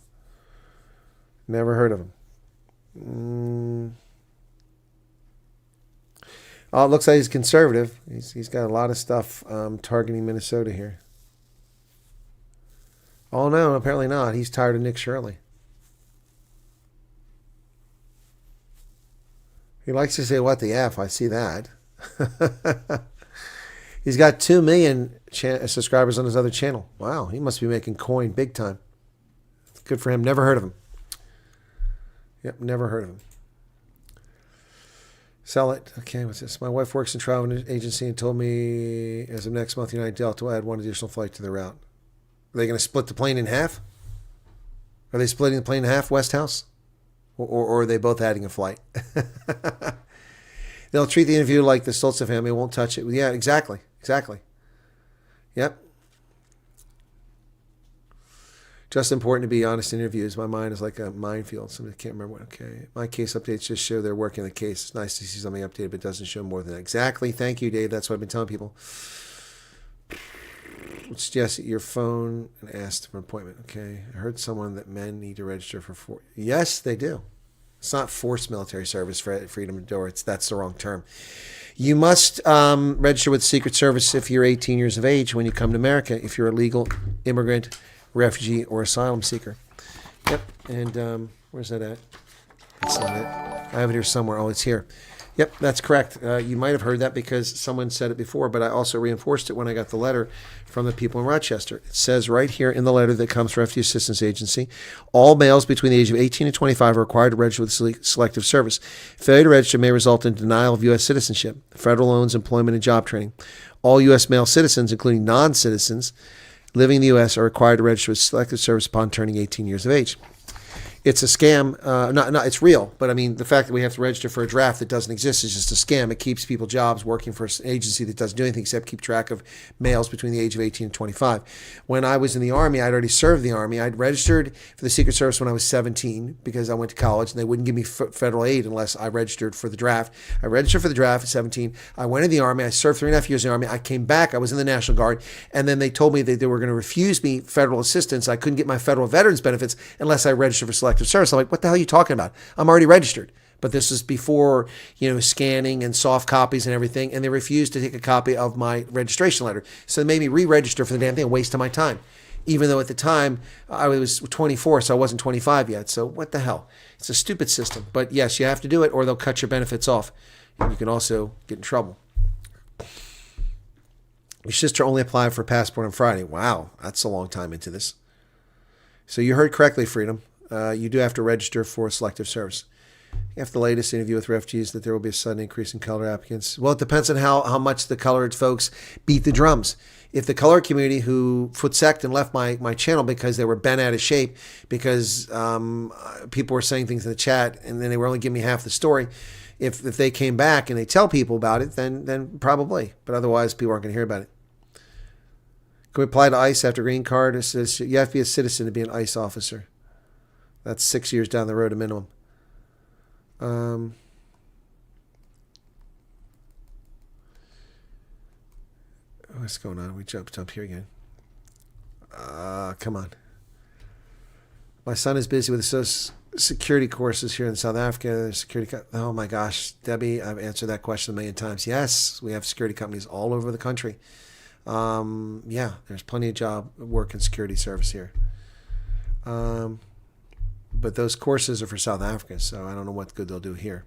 Never heard of him. Oh, it looks like he's conservative. He's got a lot of stuff targeting Minnesota here. Oh, no, apparently not. He's tired of Nick Shirley. He likes to say, what the F? I see that. He's got 2 million subscribers on his other channel. Wow, he must be making coin big time. Good for him. Never heard of him. Yep, never heard of him. Sell it. Okay, what's this? My wife works in a travel agency and told me as of next month, United Delta will add 1 additional flight to their route. Are they going to split the plane in half? Are they splitting the plane in half, West House? Or are they both adding a flight? They'll treat the interview like the Stoltz family, won't touch it. Yeah, exactly. Yep. Just important to be honest in interviews. My mind is like a minefield. Somebody can't remember what. Okay. My case updates just show they're working the case. It's nice to see something updated, but it doesn't show more than that. Exactly. Thank you, Dave. That's what I've been telling people. Suggest your phone and ask for an appointment. Okay. I heard someone that men need to register for Yes, they do. It's not forced military service for freedom of door. That's the wrong term. You must register with the Secret Service if you're 18 years of age when you come to America, if you're a legal immigrant, refugee, or asylum seeker. Yep. And where's that at? That's not it. I have it here somewhere. Oh, it's here. Yep, that's correct. You might have heard that because someone said it before, but I also reinforced it when I got the letter from the people in Rochester. It says right here in the letter that comes from Refugee Assistance Agency, all males between the age of 18 and 25 are required to register with Selective Service. Failure to register may result in denial of U.S. citizenship, federal loans, employment, and job training. All U.S. male citizens, including non-citizens living in the U.S., are required to register with Selective Service upon turning 18 years of age. It's a scam. It's real. But I mean, the fact that we have to register for a draft that doesn't exist is just a scam. It keeps people jobs working for an agency that doesn't do anything except keep track of males between the age of 18 and 25. When I was in the Army, I'd already served the Army. I'd registered for the Secret Service when I was 17 because I went to college and they wouldn't give me federal aid unless I registered for the draft. I registered for the draft at 17. I went in the Army. I served 3.5 years in the Army. I came back. I was in the National Guard. And then they told me that they were going to refuse me federal assistance. I couldn't get my federal veterans benefits unless I registered for Selective Service. I'm like, what the hell are you talking about? I'm already registered. But this is before, scanning and soft copies and everything. And they refused to take a copy of my registration letter. So they made me re-register for the damn thing, a waste of my time. Even though at the time I was 24, so I wasn't 25 yet. So what the hell? It's a stupid system. But yes, you have to do it or they'll cut your benefits off. And you can also get in trouble. Your sister only applied for a passport on Friday. Wow, that's a long time into this. So you heard correctly, Freedom. You do have to register for Selective Service. After the latest interview with refugees, that there will be a sudden increase in colored applicants. Well, it depends on how much the colored folks beat the drums. If the colored community who footsacked and left my channel because they were bent out of shape, because people were saying things in the chat and then they were only giving me half the story, if they came back and they tell people about it, then probably. But otherwise, people aren't going to hear about it. Can we apply to ICE after green card? It says you have to be a citizen to be an ICE officer. That's 6 years down the road, a minimum. What's going on? We jumped here again. Come on. My son is busy with the security courses here in South Africa. Oh my gosh, Debbie, I've answered that question a million times. Yes, we have security companies all over the country. Yeah, there's plenty of job work in security service here. But those courses are for South Africa, so I don't know what good they'll do here.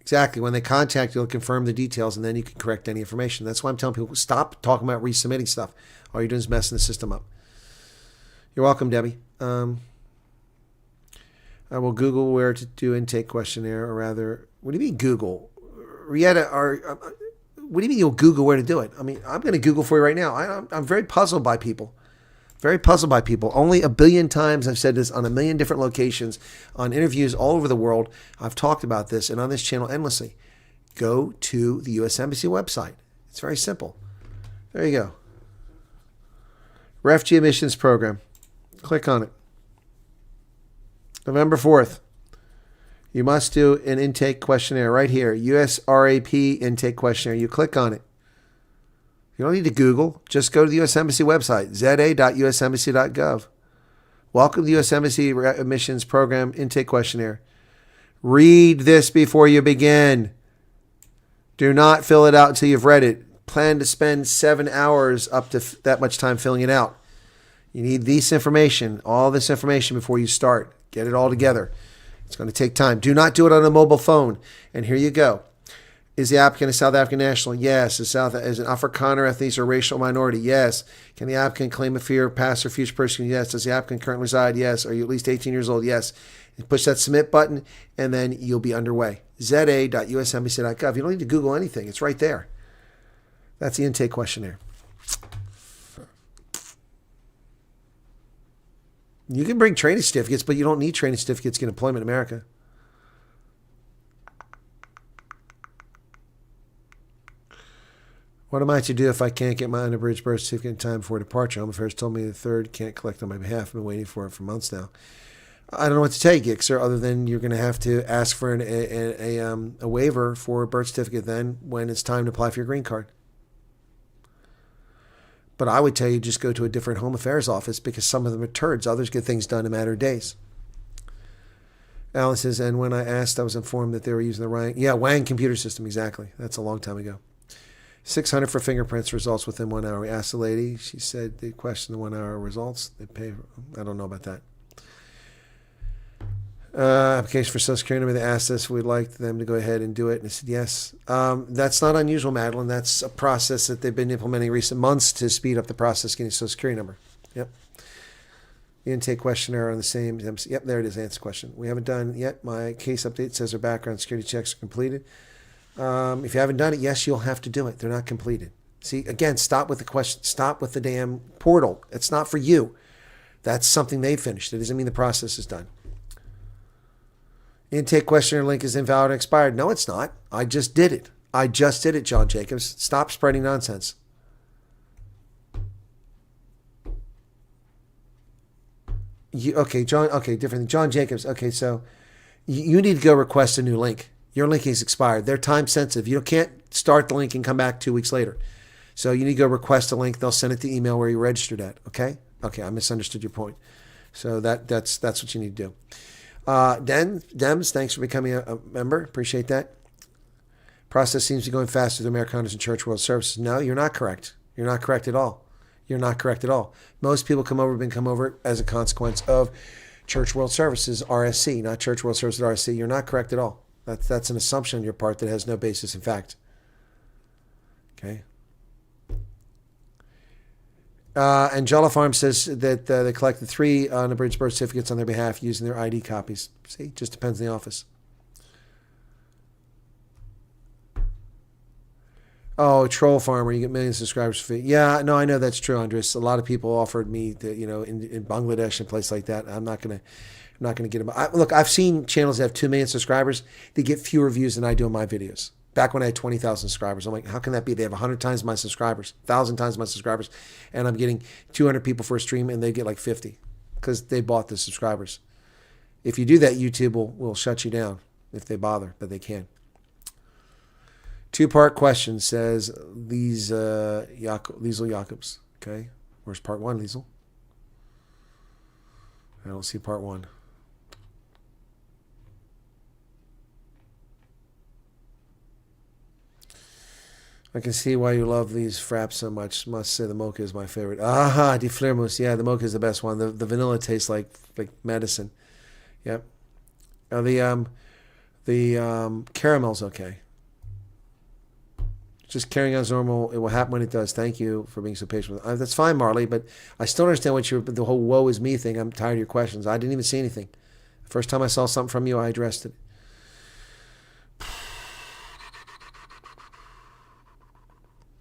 Exactly. When they contact you, they'll confirm the details, and then you can correct any information. That's why I'm telling people, stop talking about resubmitting stuff. All you're doing is messing the system up. You're welcome, Debbie. I will Google where to do intake questionnaire, or rather, what do you mean Google? Rieta, what do you mean you'll Google where to do it? I mean, I'm going to Google for you right now. I'm very puzzled by people. Very puzzled by people. Only a billion times I've said this on a million different locations, on interviews all over the world. I've talked about this and on this channel endlessly. Go to the U.S. Embassy website. It's very simple. There you go. Refugee Admissions Program. Click on it. November 4th. You must do an intake questionnaire right here. USRAP intake questionnaire. You click on it. You don't need to Google. Just go to the U.S. Embassy website, za.usembassy.gov. Welcome to the U.S. Embassy Admissions Program Intake Questionnaire. Read this before you begin. Do not fill it out until you've read it. Plan to spend 7 hours up to that much time filling it out. You need this information, all this information before you start. Get it all together. It's going to take time. Do not do it on a mobile phone. And here you go. Is the applicant a South African national? Yes. Is an Afrikaner, ethnic, or racial minority? Yes. Can the applicant claim a fear of past or future persecution? Yes. Does the applicant currently reside? Yes. Are you at least 18 years old? Yes. And push that submit button, and then you'll be underway. za.usembassy.gov. You don't need to Google anything. It's right there. That's the intake questionnaire. You can bring training certificates, but you don't need training certificates to get employment in America. What am I to do if I can't get my unabridged birth certificate in time before departure? Home Affairs told me the third can't collect on my behalf. I've been waiting for it for months now. I don't know what to tell you, Gixer, other than you're going to have to ask for a waiver for a birth certificate then when it's time to apply for your green card. But I would tell you just go to a different Home Affairs office because some of them are turds. Others get things done in a matter of days. Alice says, and when I asked, I was informed that they were using the Wang. Yeah, Wang computer system, exactly. That's a long time ago. 600 for fingerprints results within 1 hour. We asked the lady. She said they questioned the 1 hour results. They pay. I don't know about that. Application for Social Security number. They asked us if we'd like them to go ahead and do it. And I said yes. That's not unusual, Madeline. That's a process that they've been implementing recent months to speed up the process getting a Social Security number. Yep. The intake questionnaire on the same. Yep, there it is. Answer question. We haven't done yet. My case update says our background security checks are completed. If you haven't done it, yes, you'll have to do it. They're not completed. See, again, stop with the question. Stop with the damn portal. It's not for you. That's something they finished. It doesn't mean the process is done. Intake questionnaire link is invalid and expired. No, it's not. I just did it. I just did it, John Jacobs. Stop spreading nonsense. Okay, John. Okay, different thing. John Jacobs. Okay, so you need to go request a new link. Your link is expired. They're time sensitive. You can't start the link and come back 2 weeks later. So you need to go request a link. They'll send it to email where you registered at. Okay? Okay, I misunderstood your point. So that's what you need to do. Dems, thanks for becoming a member. Appreciate that. Process seems to be going faster than Americanos and Church World Services. No, you're not correct. You're not correct at all. You're not correct at all. Most people come over as a consequence of Church World Services, RSC, not Church World Services, RSC. You're not correct at all. That's an assumption on your part that has no basis in fact. Okay. Angela Farm says that they collected 3 unabridged birth certificates on their behalf using their ID copies. See, just depends on the office. Oh, troll farmer, you get millions of subscribers for free. Yeah, no, I know that's true, Andres. A lot of people offered me to, in Bangladesh and a place like that. I'm not gonna get them. Look, I've seen channels that have 2 million subscribers. They get fewer views than I do on my videos. Back when I had 20,000 subscribers, I'm like, how can that be? They have 100 times my subscribers, 1,000 times my subscribers, and I'm getting 200 people for a stream, and they get like 50 because they bought the subscribers. If you do that, YouTube will shut you down if they bother, but they can. 2-part question says Liesel Jacobs. Okay, where's part 1, Liesel? I don't see part 1. I can see why you love these fraps so much. Must say the mocha is my favorite. Aha, die Flirmus. Yeah, the mocha is the best one. The vanilla tastes like medicine. Yep. The caramel's okay. Just carrying on as normal. It will happen when it does. Thank you for being so patient. That's fine, Marley, but I still don't understand the whole woe is me thing. I'm tired of your questions. I didn't even see anything. The first time I saw something from you, I addressed it.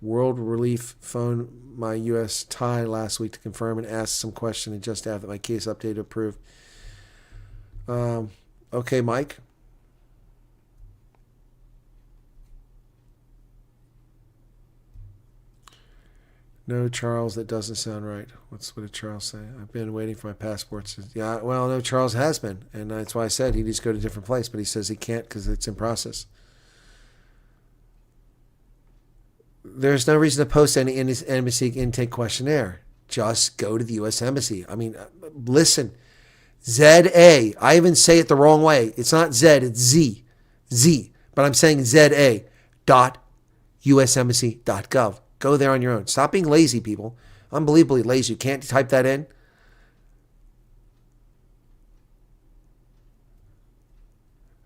World Relief phoned my U.S. tie last week to confirm and ask some question and just after my case update approved. Okay, Mike. No, Charles, that doesn't sound right. What did Charles say? I've been waiting for my passport. Yeah, well, no, Charles has been. And that's why I said he needs to go to a different place. But he says he can't because it's in process. There's no reason to post any embassy intake questionnaire. Just go to the U.S. Embassy. I mean, listen. ZA. I even say it the wrong way. It's not Z, it's Z. Z. But I'm saying ZA.usembassy.gov. Go there on your own. Stop being lazy, people. Unbelievably lazy. You can't type that in.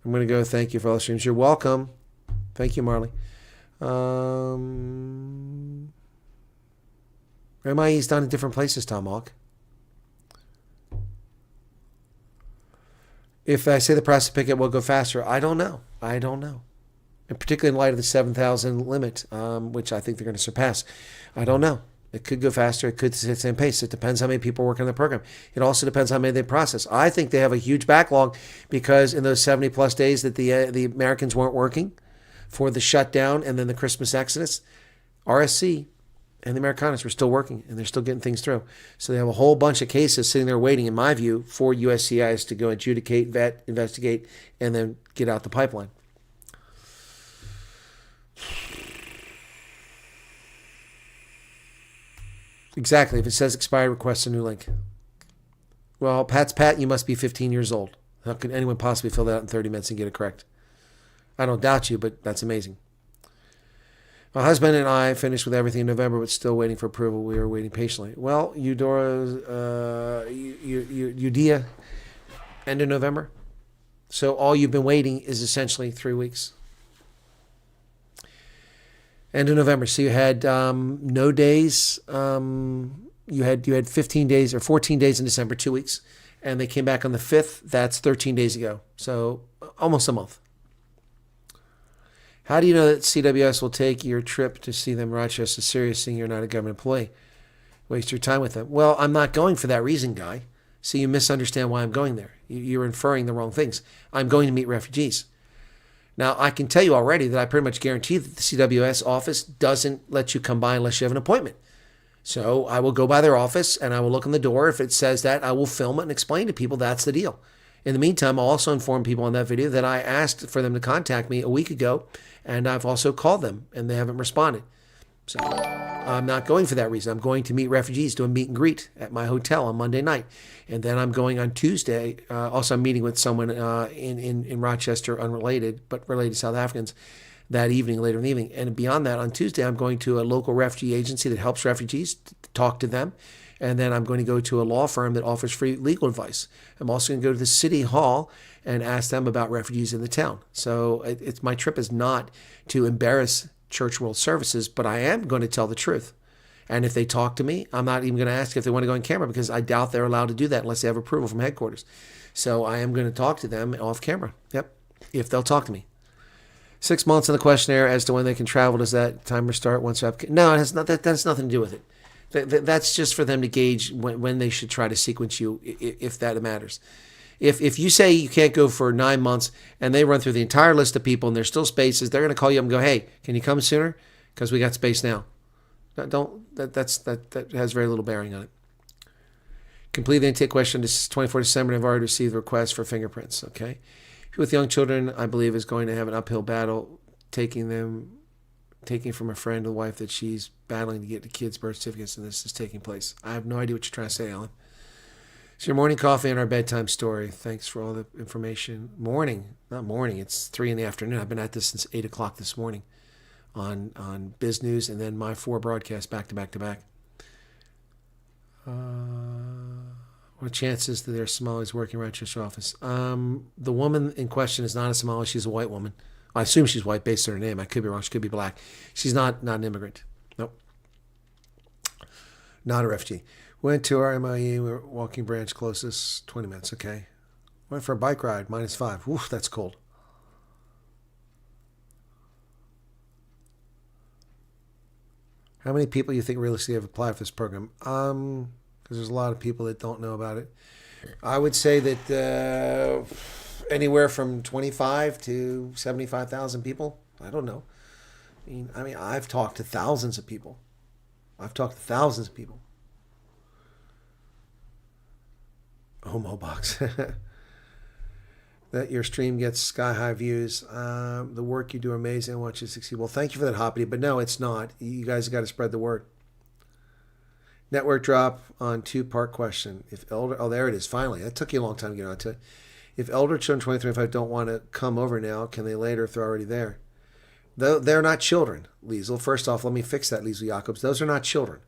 I'm going to go thank you for all the streams. You're welcome. Thank you, Marley. MIE's done in different places, Tom Hawk. If I say the process picket will go faster, I don't know. And particularly in light of the 7,000 limit, which I think they're going to surpass. I don't know. It could go faster. It could stay at the same pace. It depends how many people work in the program. It also depends how many they process. I think they have a huge backlog because in those 70 plus days that the Americans weren't working for the shutdown and then the Christmas exodus, RSC and the Americanas were still working and they're still getting things through. So they have a whole bunch of cases sitting there waiting, in my view, for USCIS to go adjudicate, vet, investigate, and then get out the pipeline. Exactly. If it says expired, request a new link. Well, Pat's Pat, you must be 15 years old. How could anyone possibly fill that out in 30 minutes and get it correct? I don't doubt you, but that's amazing. My husband and I finished with everything in November, but still waiting for approval. We are waiting patiently. Well, Udea, end of November. So all you've been waiting is essentially 3 weeks. End of November. So you had no days. You had 15 days or 14 days in December, 2 weeks, and they came back on the 5th. That's 13 days ago. So almost a month. How do you know that CWS will take your trip to see them in Rochester serious, seeing you're not a government employee? Waste your time with them. Well, I'm not going for that reason, Guy. So you misunderstand why I'm going there. You're inferring the wrong things. I'm going to meet refugees. Now, I can tell you already that I pretty much guarantee that the CWS office doesn't let you come by unless you have an appointment. So I will go by their office and I will look on the door. If it says that, I will film it and explain to people that's the deal. In the meantime, I'll also inform people on that video that I asked for them to contact me a week ago, and I've also called them, and they haven't responded. So I'm not going for that reason. I'm going to meet refugees, do a meet and greet at my hotel on Monday night. And then I'm going on Tuesday. Also, I'm meeting with someone in Rochester, unrelated, but related to South Africans, that evening, later in the evening. And beyond that, on Tuesday, I'm going to a local refugee agency that helps refugees, to talk to them. And then I'm going to go to a law firm that offers free legal advice. I'm also going to go to the city hall and ask them about refugees in the town. So my trip is not to embarrass Church World Services, but I am going to tell the truth. And if they talk to me, I'm not even going to ask if they want to go on camera because I doubt they're allowed to do that unless they have approval from headquarters. So I am going to talk to them off camera. Yep, if they'll talk to me. 6 months in the questionnaire as to when they can travel. Does that timer start once? No, it has not. That has nothing to do with it. That's just for them to gauge when they should try to sequence you, if that matters. If you say you can't go for 9 months and they run through the entire list of people and there's still spaces, they're going to call you up and go, hey, can you come sooner? Because we got space now. That has very little bearing on it. Complete the intake question. This is 24 December and I've already received the request for fingerprints. Okay. With young children, I believe is going to have an uphill battle taking from a friend, a wife that she's battling to get the kids' birth certificates, and this is taking place. I have no idea what you're trying to say, Alan. It's your morning coffee and our bedtime story. Thanks for all the information. Not morning. It's 3 in the afternoon. I've been at this since 8 o'clock this morning on Biz News and then my 4 broadcasts back to back to back. What chances that there are Somalis working in Rochester office? The woman in question is not a Somali. She's a white woman. I assume she's white based on her name. I could be wrong. She could be black. She's not an immigrant. Nope. Not a refugee. Went to our MIE. We were walking branch closest. 20 minutes. Okay. Went for a bike ride. -5. Oof, that's cold. How many people do you think realistically have applied for this program? Because there's a lot of people that don't know about it. I would say that anywhere from 25 to 75,000 people. I don't know. I mean, I've talked to thousands of people. Homo box. That your stream gets sky-high views. The work you do are amazing. I want you to succeed. Well, thank you for that, Hoppity. But no, it's not. You guys got to spread the word. Network drop on 2-part question. There it is, finally. That took you a long time to get onto it. If elder children 2025 don't want to come over now, can they later if they're already there? They're not children, Liesel. First off, let me fix that, Liesel Jacobs. Those are not children.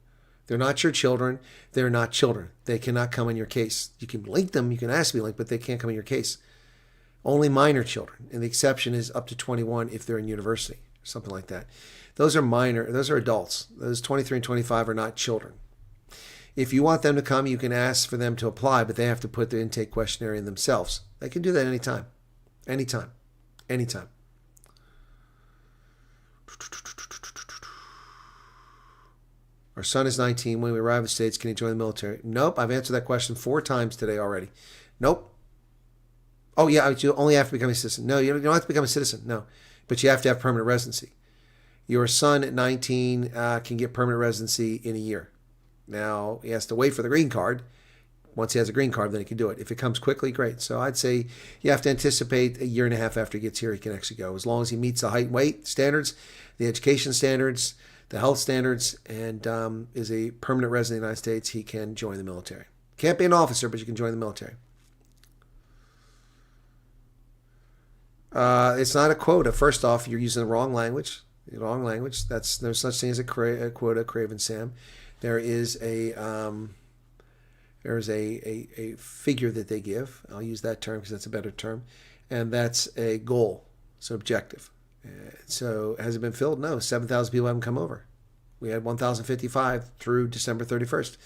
They're not your children. They're not children. They cannot come in your case. You can link them. You can ask to be linked, but they can't come in your case. Only minor children. And the exception is up to 21 if they're in university, or something like that. Those are minor. Those are adults. Those 23 and 25 are not children. If you want them to come, you can ask for them to apply, but they have to put the intake questionnaire in themselves. They can do that anytime. Anytime. Anytime. Our son is 19. When we arrive in the States, can he join the military? Nope. I've answered that question 4 times today already. Nope. Oh, yeah, you only have to become a citizen. No, you don't have to become a citizen. No. But you have to have permanent residency. Your son at 19 can get permanent residency in a year. Now, he has to wait for the green card. Once he has a green card, then he can do it. If it comes quickly, great. So I'd say you have to anticipate a year and a half after he gets here, he can actually go. As long as he meets the height and weight standards, the education standards, the health standards, and is a permanent resident of the United States, he can join the military. Can't be an officer, but you can join the military. It's not a quota. First off, you're using the wrong language. The wrong language. That's no such thing as a quota, Craven Sam. There is a figure that they give. I'll use that term because that's a better term, and that's a goal. It's an objective. So has it been filled? No. 7,000 people haven't come over. We had 1,055 through December 31st.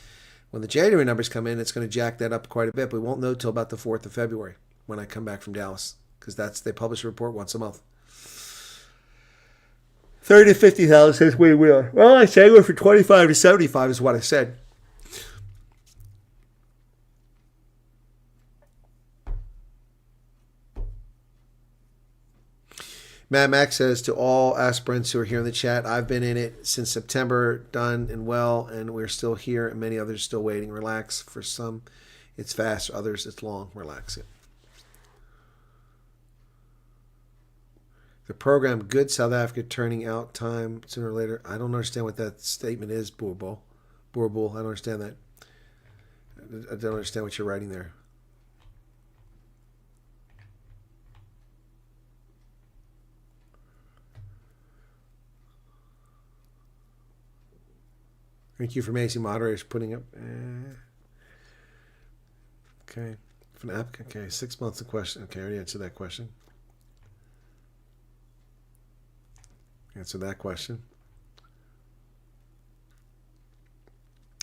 When the January numbers come in, it's going to jack that up quite a bit. We won't know till about the 4th of February when I come back from Dallas, because they publish a report once a month. 30 to 50,000 says we will. Well, I say we're from 25 to 75 is what I said. Matt Max says, to all aspirants who are here in the chat, I've been in it since September, done and well, and we're still here, and many others still waiting. Relax. For some, it's fast. Others, it's long. Relax it. The program, good. South Africa turning out time sooner or later. I don't understand what that statement is, Boorbul. I don't understand that. I don't understand what you're writing there. Thank you for amazing moderators putting up. Okay. From Africa. Okay. 6 months of question. Okay, I already answered that question. Answer that question.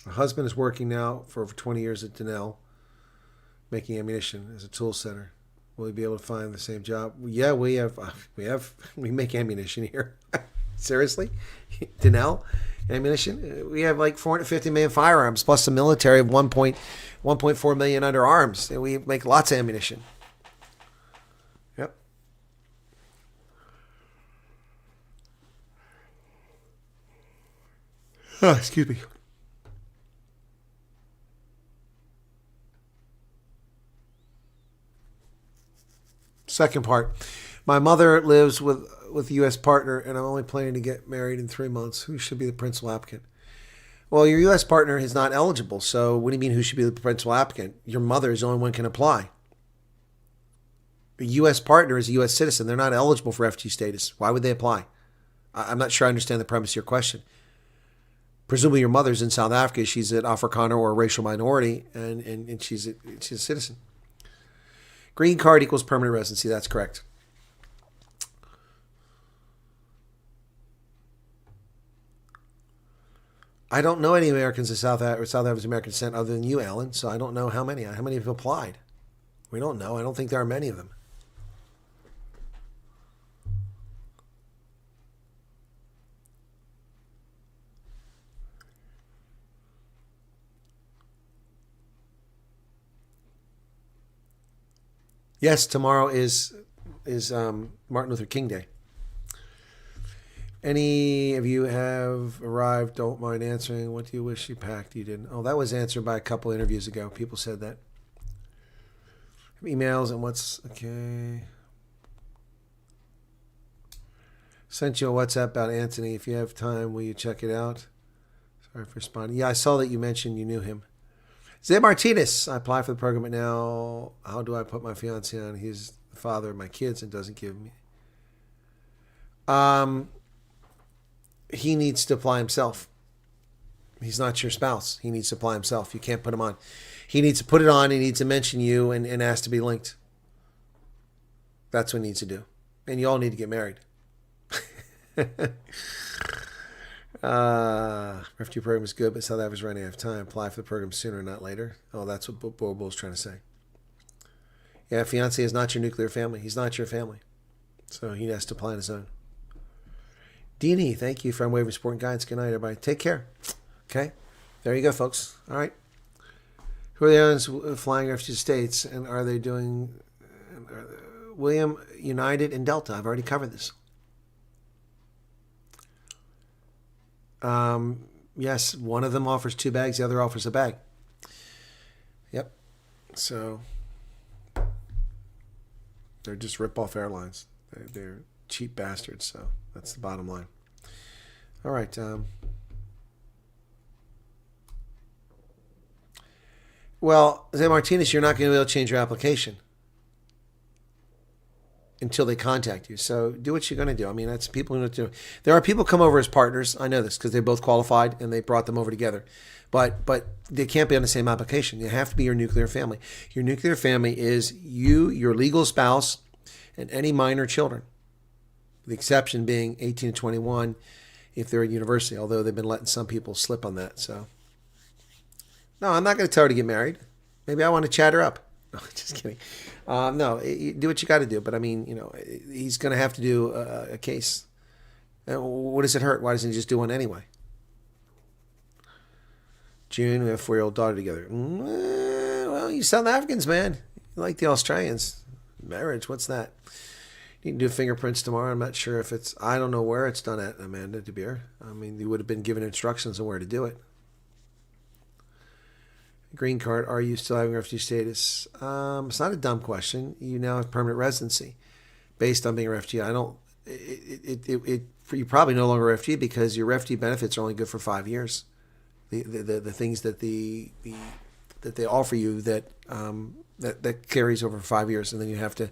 My husband is working now for over 20 years at Denell, making ammunition as a tool setter. Will he be able to find the same job? Yeah, we make ammunition here. Seriously? Denell? Ammunition? We have like 450 million firearms, plus a military of 1.4 million under arms. And we make lots of ammunition. Yep. Oh, excuse me. Second part. My mother lives with a U.S. partner, and I'm only planning to get married in 3 months. Who should be the principal applicant? Well, your U.S. partner is not eligible. So what do you mean who should be the principal applicant? Your mother is the only one who can apply. The U.S. partner is a U.S. citizen. They're not eligible for refugee status. Why would they apply? I'm not sure I understand the premise of your question. Presumably your mother's in South Africa. She's an Afrikaner or a racial minority, and she's a citizen. Green card equals permanent residency. That's correct. I don't know any Americans in South Africa's American descent other than you, Alan. So I don't know how many. How many have applied? We don't know. I don't think there are many of them. Yes, tomorrow is Martin Luther King Day. Any of you have arrived? Don't mind answering. What do you wish you packed? You didn't. Oh, that was answered by a couple interviews ago. People said that. Emails and what's okay. Sent you a WhatsApp about Anthony. If you have time, will you check it out? Sorry for responding. Yeah, I saw that you mentioned you knew him. Zay Martinez. I apply for the program, but now how do I put my fiance on? He's the father of my kids and doesn't give me. He needs to apply himself. He's not your spouse. He needs to apply himself. You can't put him on. He needs to put it on. He needs to mention you and ask to be linked. That's what he needs to do. And you all need to get married. Refugee program is good, but South Africa's running out of time. Apply for the program sooner, not later. Oh, that's what Bobo's trying to say. Yeah, fiance is not your nuclear family. He's not your family. So he has to apply on his own. Deanie, thank you for unwavering support and guidance. Good night, everybody. Take care. Okay, there you go, folks. All right. Who are the ones flying refugee states, and are they doing William, United, and Delta? I've already covered this. Yes, one of them offers 2 bags, the other offers a bag. Yep. So they're just rip-off airlines. They're cheap bastards, so that's the bottom line. All right. Well, Zé Martinez, you're not going to be able to change your application until they contact you. So do what you're going to do. I mean, that's people who do. There are people come over as partners. I know this because they both qualified and they brought them over together. But they can't be on the same application. You have to be your nuclear family. Your nuclear family is you, your legal spouse, and any minor children. The exception being 18 to 21 if they're at university, although they've been letting some people slip on that. So, no, I'm not going to tell her to get married. Maybe I want to chat her up. No, just kidding. No, you do what you got to do. But I mean, he's going to have to do a case. What does it hurt? Why doesn't he just do one anyway? June, we have a 4-year-old daughter together. Well, you South Africans, man. You like the Australians. Marriage, what's that? You can do fingerprints tomorrow. I'm not sure if it's, I don't know where it's done at, Amanda De Beer. I mean, you would have been given instructions on where to do it. Green card, are you still having refugee status? It's not a dumb question. You now have permanent residency based on being a refugee. You're probably no longer a refugee because your refugee benefits are only good for 5 years. The things that that they offer you that carries over 5 years, and then you have to.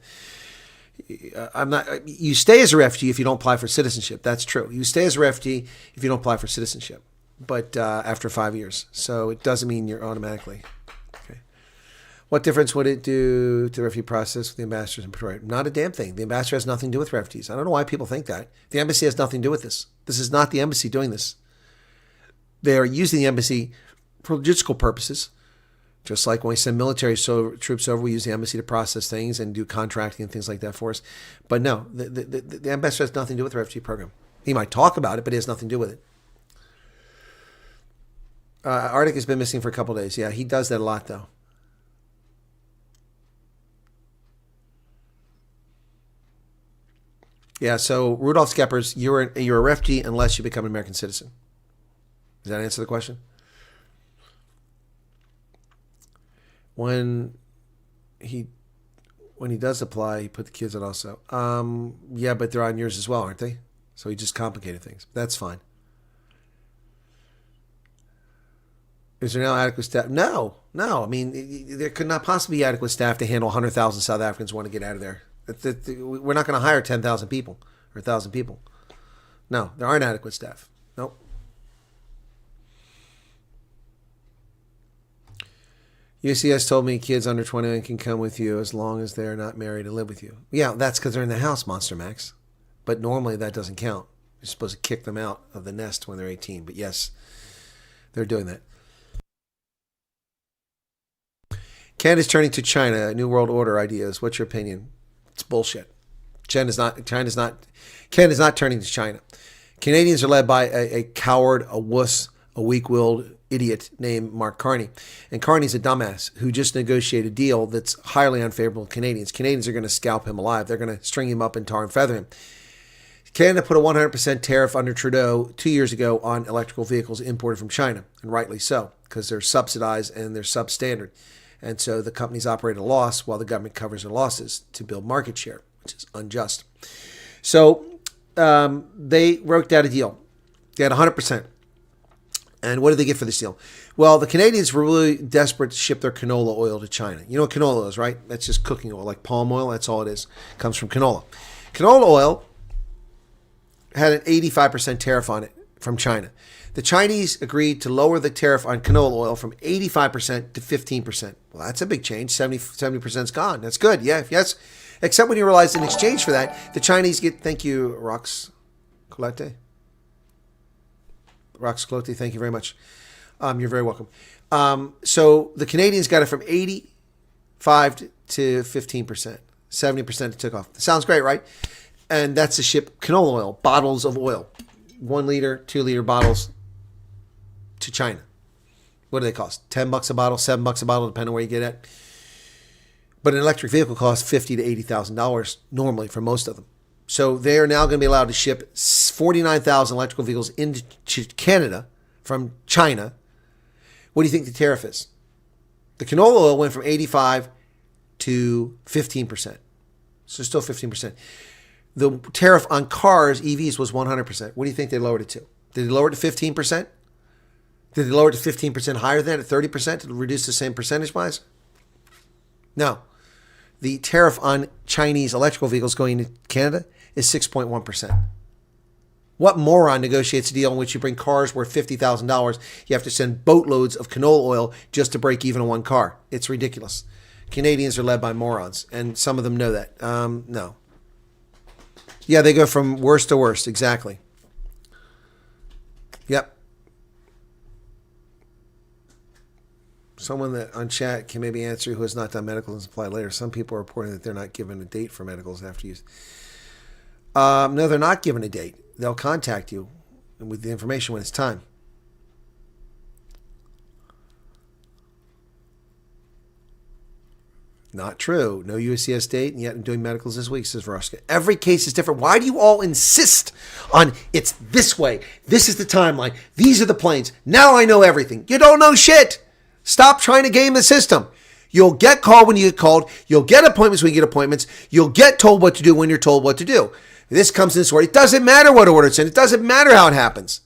You stay as a refugee if you don't apply for citizenship. That's true. You stay as a refugee if you don't apply for citizenship, but after 5 years. So it doesn't mean you're automatically. Okay. What difference would it do to the refugee process with the ambassadors in Pretoria? Not a damn thing. The ambassador has nothing to do with refugees. I don't know why people think that. The embassy has nothing to do with this. This is not the embassy doing this. They are using the embassy for logistical purposes. Just like when we send military troops over, we use the embassy to process things and do contracting and things like that for us. But no, the ambassador has nothing to do with the refugee program. He might talk about it, but he has nothing to do with it. Arctic has been missing for a couple of days. Yeah, he does that a lot, though. Yeah, so Rudolph Skeppers, you're a refugee unless you become an American citizen. Does that answer the question? When he does apply, he put the kids on also. Yeah, but they're on yours as well, aren't they? So he just complicated things. That's fine. Is there now adequate staff? No. I mean, there could not possibly be adequate staff to handle 100,000 South Africans who want to get out of there. We're not going to hire 10,000 people or 1,000 people. No, there aren't adequate staff. Nope. UCS told me kids under 21 can come with you as long as they're not married and live with you. Yeah, that's because they're in the house, Monster Max. But normally that doesn't count. You're supposed to kick them out of the nest when they're 18. But yes, they're doing that. Canada's turning to China. New World Order ideas. What's your opinion? It's bullshit. Canada's not turning to China. Canadians are led by a coward, a wuss, a weak-willed idiot named Mark Carney. And Carney's a dumbass who just negotiated a deal that's highly unfavorable to Canadians. Canadians are going to scalp him alive. They're going to string him up and tar and feather him. Canada put a 100% tariff under Trudeau 2 years ago on electrical vehicles imported from China, and rightly so, because they're subsidized and they're substandard. And so the companies operate at a loss while the government covers their losses to build market share, which is unjust. So they worked out a deal. They had 100%. And what did they get for this deal? Well, the Canadians were really desperate to ship their canola oil to China. You know what canola oil is, right? That's just cooking oil, like palm oil. That's all it is. It comes from canola. Canola oil had an 85% tariff on it from China. The Chinese agreed to lower the tariff on canola oil from 85% to 15%. Well, that's a big change. 70% is gone. That's good. Yeah, yes. Except when you realize in exchange for that, the Chinese get, thank you, Rox Colette. Rox Clote, thank you very much. You're very welcome. So the Canadians got it from 85 to 15%. 70% it took off. Sounds great, right? And that's to ship canola oil, bottles of oil. 1 liter, 2 liter bottles. to China. What do they cost? $10 a bottle, $7 a bottle, depending on where you get it. But an electric vehicle costs $50,000 to $80,000 normally for most of them. So they are now going to be allowed to ship 49,000 electrical vehicles into Canada from China. What do you think the tariff is? The canola oil went from 85 to 15%. So still 15%. The tariff on cars, EVs, was 100%. What do you think they lowered it to? Did they lower it to 15%? Did they lower it to 15% higher than at 30% to reduce the same percentage-wise? No. The tariff on Chinese electrical vehicles going to Canada is 6.1%. What moron negotiates a deal in which you bring cars worth $50,000? You have to send boatloads of canola oil just to break even on one car. It's ridiculous. Canadians are led by morons, and some of them know that. No. Yeah, they go from worst to worst. Exactly. Yep. Someone that on chat can maybe answer who has not done medicals and supply later. Some people are reporting that they're not given a date for medicals after use. No, they're not given a date. They'll contact you with the information when it's time. Not true. No USCS date, and yet I'm doing medicals this week, says Veroska. Every case is different. Why do you all insist on it's this way? This is the timeline. These are the planes. Now I know everything. You don't know shit. Stop trying to game the system. You'll get called when you get called. You'll get appointments when you get appointments. You'll get told what to do when you're told what to do. This comes in this order. It doesn't matter what order it's in. It doesn't matter how it happens.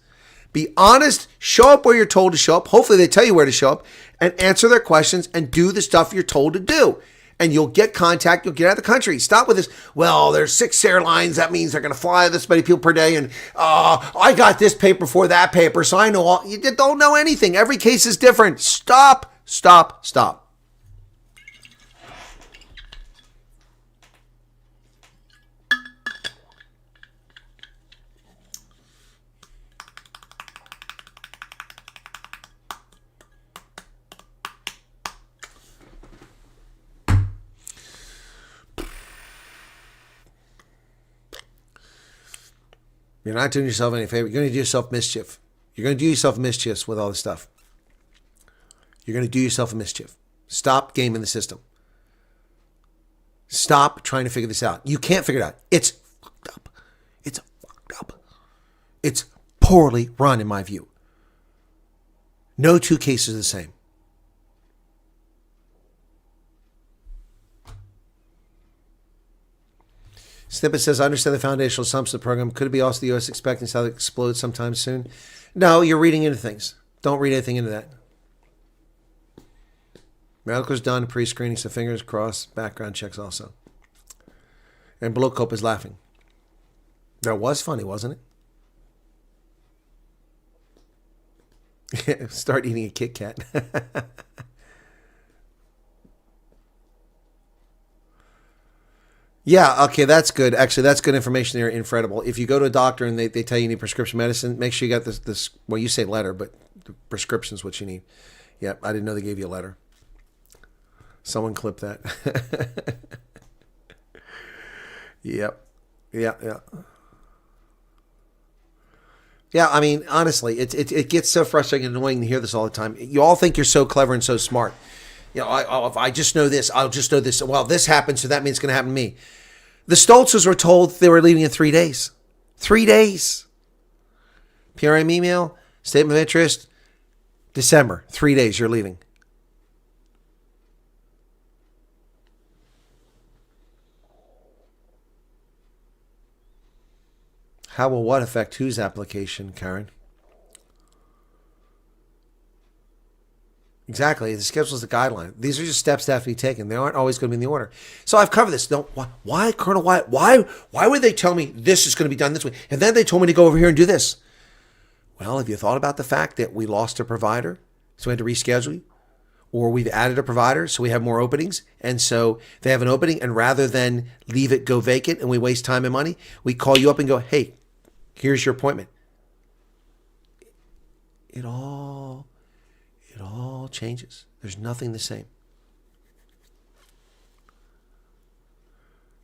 Be honest. Show up where you're told to show up. Hopefully they tell you where to show up and answer their questions and do the stuff you're told to do. And you'll get contact. You'll get out of the country. Stop with this. Well, there's 6 airlines. That means they're going to fly this many people per day. And I got this paper for that paper, so I know all. You don't know anything. Every case is different. Stop. Stop. Stop. You're not doing yourself any favor. You're going to do yourself mischief. You're going to do yourself mischiefs with all this stuff. You're going to do yourself a mischief. Stop gaming the system. Stop trying to figure this out. You can't figure it out. It's fucked up. It's fucked up. It's poorly run, in my view. No two cases are the same. Snippet says, I understand the foundational assumptions of the program. Could it be also the U.S. expecting South to explode sometime soon? No, you're reading into things. Don't read anything into that. Medical's done, pre-screening, so fingers crossed. Background checks also. And Blocope is laughing. That was funny, wasn't it? Start eating a Kit Kat. Yeah, okay, that's good. Actually, that's good information there, Infredible. If you go to a doctor and they tell you need prescription medicine, make sure you got this well, you say letter, but the prescription is what you need. Yep, I didn't know they gave you a letter. Someone clip that. Yep. Yeah. Yeah, I mean, honestly, it gets so frustrating and annoying to hear this all the time. You all think you're so clever and so smart. You know, if I just know this, I'll just know this. Well, this happened, so that means it's going to happen to me. The Stoltzes were told they were leaving in 3 days. 3 days. PRM email, statement of interest, December. 3 days, you're leaving. How will what affect whose application, Karen? Exactly. The schedule is the guideline. These are just steps that have to be taken. They aren't always going to be in the order. So I've covered this. No, why, Colonel Wyatt? Why would they tell me this is going to be done this way? And then they told me to go over here and do this. Well, have you thought about the fact that we lost a provider, so we had to reschedule you? Or we've added a provider, so we have more openings. And so they have an opening, and rather than leave it go vacant and we waste time and money, we call you up and go, hey, here's your appointment. It all changes. There's nothing the same.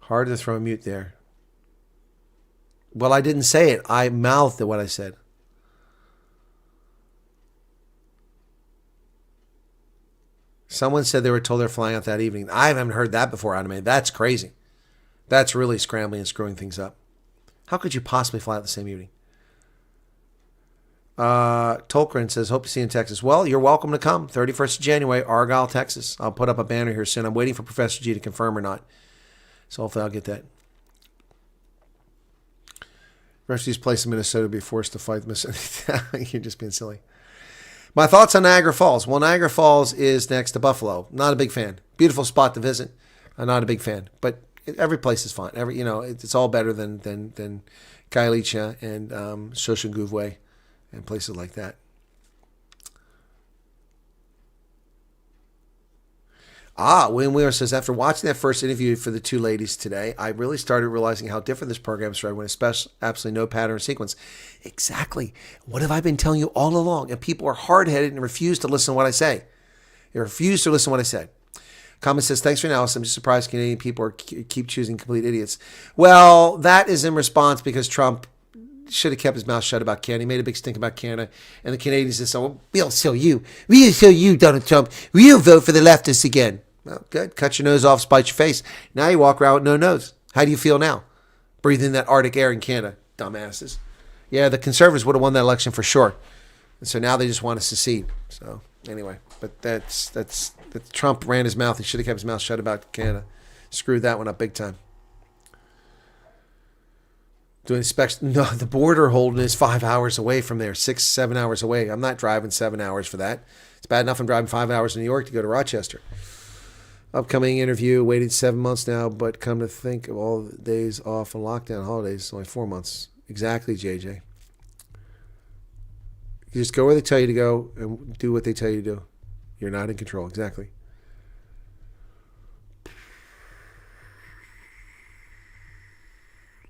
Hard to throw a mute there. Well, I didn't say it. I mouthed at what I said. Someone said they were told they're flying out that evening. I haven't heard that before out of me. That's crazy. That's really scrambling and screwing things up. How could you possibly fly out the same evening? Tolkien says, hope to see you in Texas. Well, you're welcome to come. 31st of January, Argyle, Texas. I'll put up a banner here soon. I'm waiting for Professor G to confirm or not. So hopefully I'll get that. Refugees placed in Minnesota will be forced to fight Minnesota. You're just being silly. My thoughts on Niagara Falls. Well, Niagara Falls is next to Buffalo. Not a big fan. Beautiful spot to visit. I'm not a big fan. But every place is fine. It's all better than Kailicha and Soshanguve and places like that. William Wheeler says, after watching that first interview for the two ladies today, I really started realizing how different this program is when it's absolutely no pattern or sequence. Exactly. What have I been telling you all along? And people are hard-headed and refuse to listen to what I say. They refuse to listen to what I said. Comment says, thanks for your analysis. I'm just surprised Canadian people keep choosing complete idiots. Well, that is in response because Trump should have kept his mouth shut about Canada. He made a big stink about Canada. And the Canadians just said, well, we'll show you. We'll show you, Donald Trump. We'll vote for the leftists again. Well, good. Cut your nose off, spite your face. Now you walk around with no nose. How do you feel now? Breathing that Arctic air in Canada. Dumbasses. Yeah, the Conservatives would have won that election for sure. And so now they just want to secede. So anyway, but that's Trump ran his mouth. He should have kept his mouth shut about Canada. Screwed that one up big time. Doing inspection. No, the border holding is 5 hours away from there. 6-7 hours away. I'm not driving 7 hours for that. It's bad enough I'm driving 5 hours to New York to go to Rochester. Upcoming interview, waiting 7 months now, but come to think of all the days off and lockdown holidays, it's only 4 months. Exactly, JJ. You just go where they tell you to go and do what they tell you to do. You're not in control. Exactly.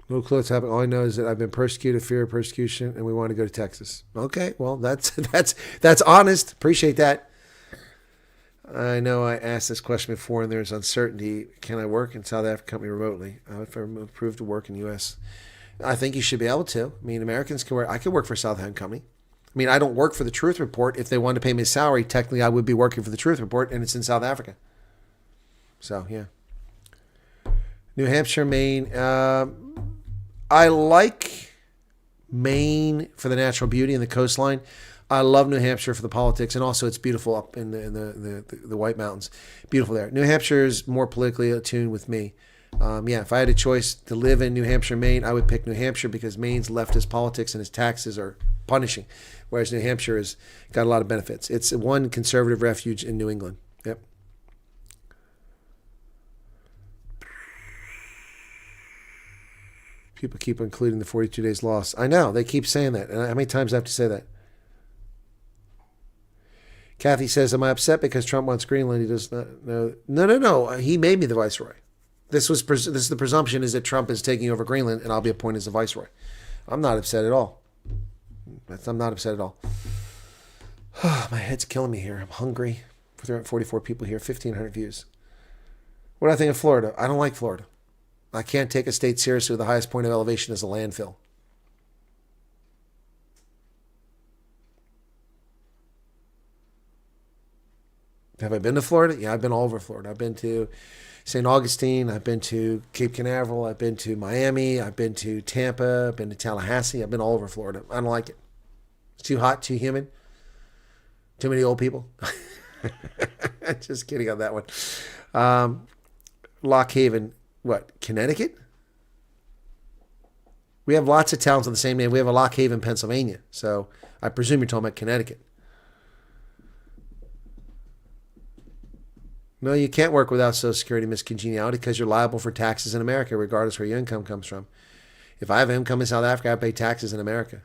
No clue what's happening. All I know is that I've been persecuted, fear of persecution, and we want to go to Texas. Okay, well, that's honest. Appreciate that. I know I asked this question before, and there's uncertainty. Can I work in South African company remotely? I would approve to work in the U.S. I think you should be able to. I mean, Americans can work. I could work for a South African company. I mean, I don't work for the Truth Report. If they wanted to pay me a salary, technically I would be working for the Truth Report, and it's in South Africa. So, yeah. New Hampshire, Maine. I like Maine for the natural beauty and the coastline. I love New Hampshire for the politics, and also it's beautiful up in the White Mountains. Beautiful there. New Hampshire is more politically attuned with me. If I had a choice to live in New Hampshire, Maine, I would pick New Hampshire because Maine's leftist politics and its taxes are punishing, whereas New Hampshire has got a lot of benefits. It's one conservative refuge in New England. Yep. People keep including the 42 days lost. I know. They keep saying that. And how many times do I have to say that? Kathy says, am I upset because Trump wants Greenland? He does not know. No. He made me the viceroy. This is the presumption is that Trump is taking over Greenland and I'll be appointed as the viceroy. I'm not upset at all. I'm not upset at all. My head's killing me here. I'm hungry. 344 people here, 1,500 views. What do I think of Florida? I don't like Florida. I can't take a state seriously with the highest point of elevation as a landfill. Have I been to Florida? Yeah, I've been all over Florida. I've been to St. Augustine. I've been to Cape Canaveral. I've been to Miami. I've been to Tampa. I've been to Tallahassee. I've been all over Florida. I don't like it. It's too hot, too humid. Too many old people. Just kidding on that one. Lock Haven. What, Connecticut? We have lots of towns with the same name. We have a Lock Haven, Pennsylvania. So I presume you're talking about Connecticut. No, you can't work without Social Security miscongeniality because you're liable for taxes in America, regardless where your income comes from. If I have income in South Africa, I pay taxes in America.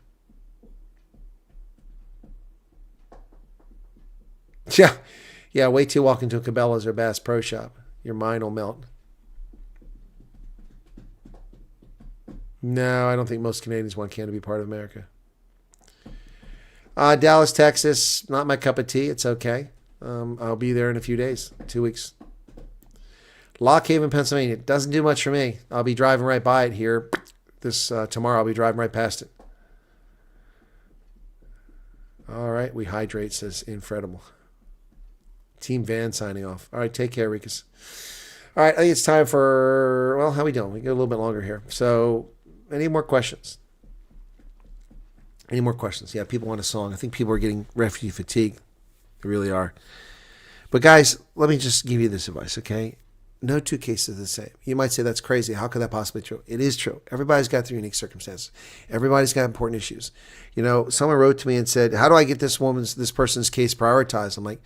Yeah. Wait till you walk into a Cabela's or Bass Pro Shop. Your mind will melt. No, I don't think most Canadians want Canada to be part of America. Dallas, Texas, not my cup of tea. It's okay. I'll be there in a few days, 2 weeks. Lock Haven, Pennsylvania. Doesn't do much for me. I'll be driving right by it here. Tomorrow I'll be driving right past it. All right, we hydrate, says Infredible. Team Van signing off. All right, take care, Rikus. All right, I think it's time for, well, how we doing? We got a little bit longer here. So, any more questions? Any more questions? Yeah, people want a song. I think people are getting refugee fatigue. They really are. But guys, let me just give you this advice, okay? No two cases are the same. You might say that's crazy. How could that possibly be true? It is true. Everybody's got their unique circumstances. Everybody's got important issues. You know, someone wrote to me and said, how do I get this person's case prioritized? I'm like,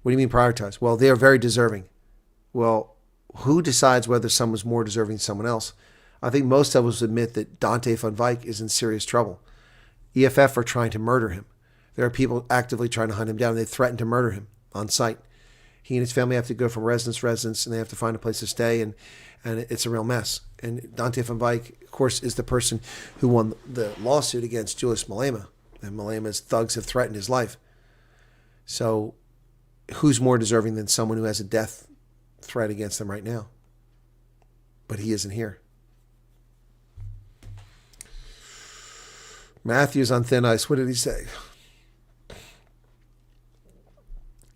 what do you mean prioritized? Well, they are very deserving. Well, who decides whether someone's more deserving than someone else? I think most of us admit that Dante van Wyk is in serious trouble. EFF are trying to murder him. There are people actively trying to hunt him down. They threaten to murder him on site. He and his family have to go from residence to residence, and they have to find a place to stay, and it's a real mess. And Dante van Wyk, of course, is the person who won the lawsuit against Julius Malema, and Malema's thugs have threatened his life. So who's more deserving than someone who has a death threat against them right now? But he isn't here. Matthew's on thin ice. What did he say?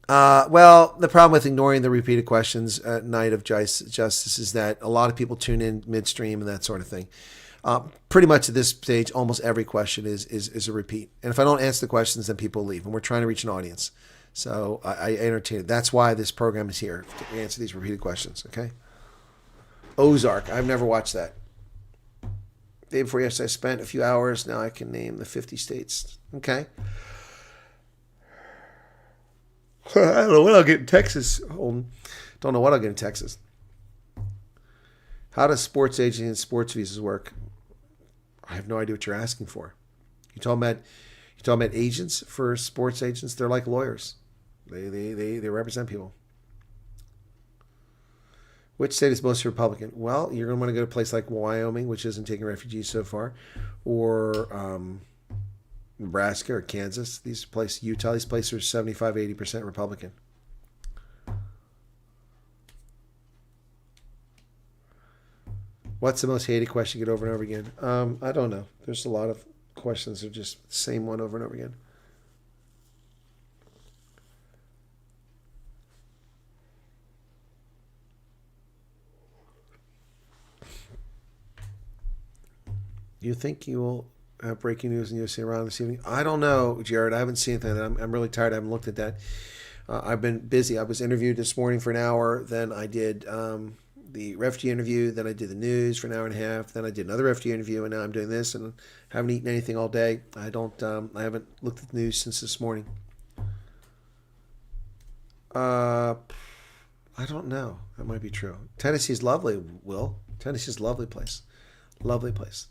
Well, the problem with ignoring the repeated questions at night of justice is that a lot of people tune in midstream and that sort of thing. Pretty much at this stage, almost every question is a repeat. And if I don't answer the questions, then people leave. And we're trying to reach an audience. So I entertain it. That's why this program is here, to answer these repeated questions, okay? Ozark. I've never watched that. Day before yesterday, I spent a few hours. Now I can name the 50 states. Okay. I don't know what I'll get in Texas. Don't know what I'll get in Texas. How does sports agency and sports visas work? I have no idea what you're asking for. You talking about agents for sports agents? They're like lawyers. They represent people. Which state is most Republican? Well, you're going to want to go to a place like Wyoming, which isn't taking refugees so far, or Nebraska or Kansas. These places, Utah, these places are 75, 80% Republican. What's the most hated question you get over and over again? I don't know. There's a lot of questions that are just the same one over and over again. Do you think you will have breaking news in USA Iran this evening? I don't know, Jared. I haven't seen anything. I'm really tired. I haven't looked at that. I've been busy. I was interviewed this morning for an hour. Then I did the refugee interview. Then I did the news for an hour and a half. Then I did another refugee interview, and now I'm doing this. And haven't eaten anything all day. I haven't looked at the news since this morning. I don't know. That might be true. Tennessee's lovely, Will. Tennessee's a lovely place. Lovely place.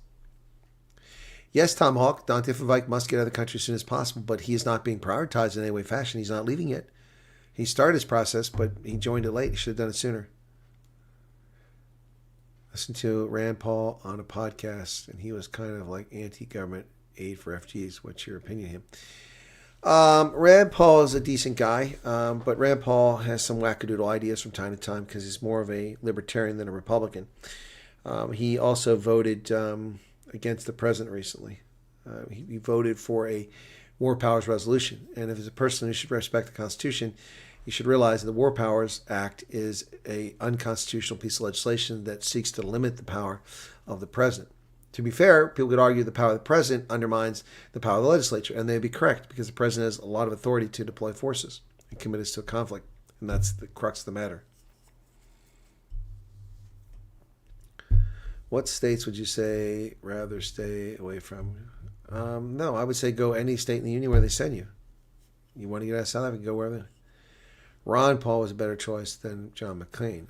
Yes, Tom Hawk, Dante van Wyk must get out of the country as soon as possible, but he is not being prioritized in any way, fashion. He's not leaving yet. He started his process, but he joined it late. He should have done it sooner. Listen to Rand Paul on a podcast, and he was kind of like anti-government aid for refugees. What's your opinion of him? Rand Paul is a decent guy, but Rand Paul has some wackadoodle ideas from time to time because he's more of a libertarian than a Republican. He also voted against the president recently. He voted for a War Powers resolution. And if it's a person who should respect the Constitution, you should realize that the War Powers Act is an unconstitutional piece of legislation that seeks to limit the power of the president. To be fair, people could argue the power of the president undermines the power of the legislature, and they'd be correct because the president has a lot of authority to deploy forces and commit us to a conflict. And that's the crux of the matter. What states would you say rather stay away from? No, I would say go any state in the union where they send you. You want to get out of South Africa, go wherever. Ron Paul was a better choice than John McCain.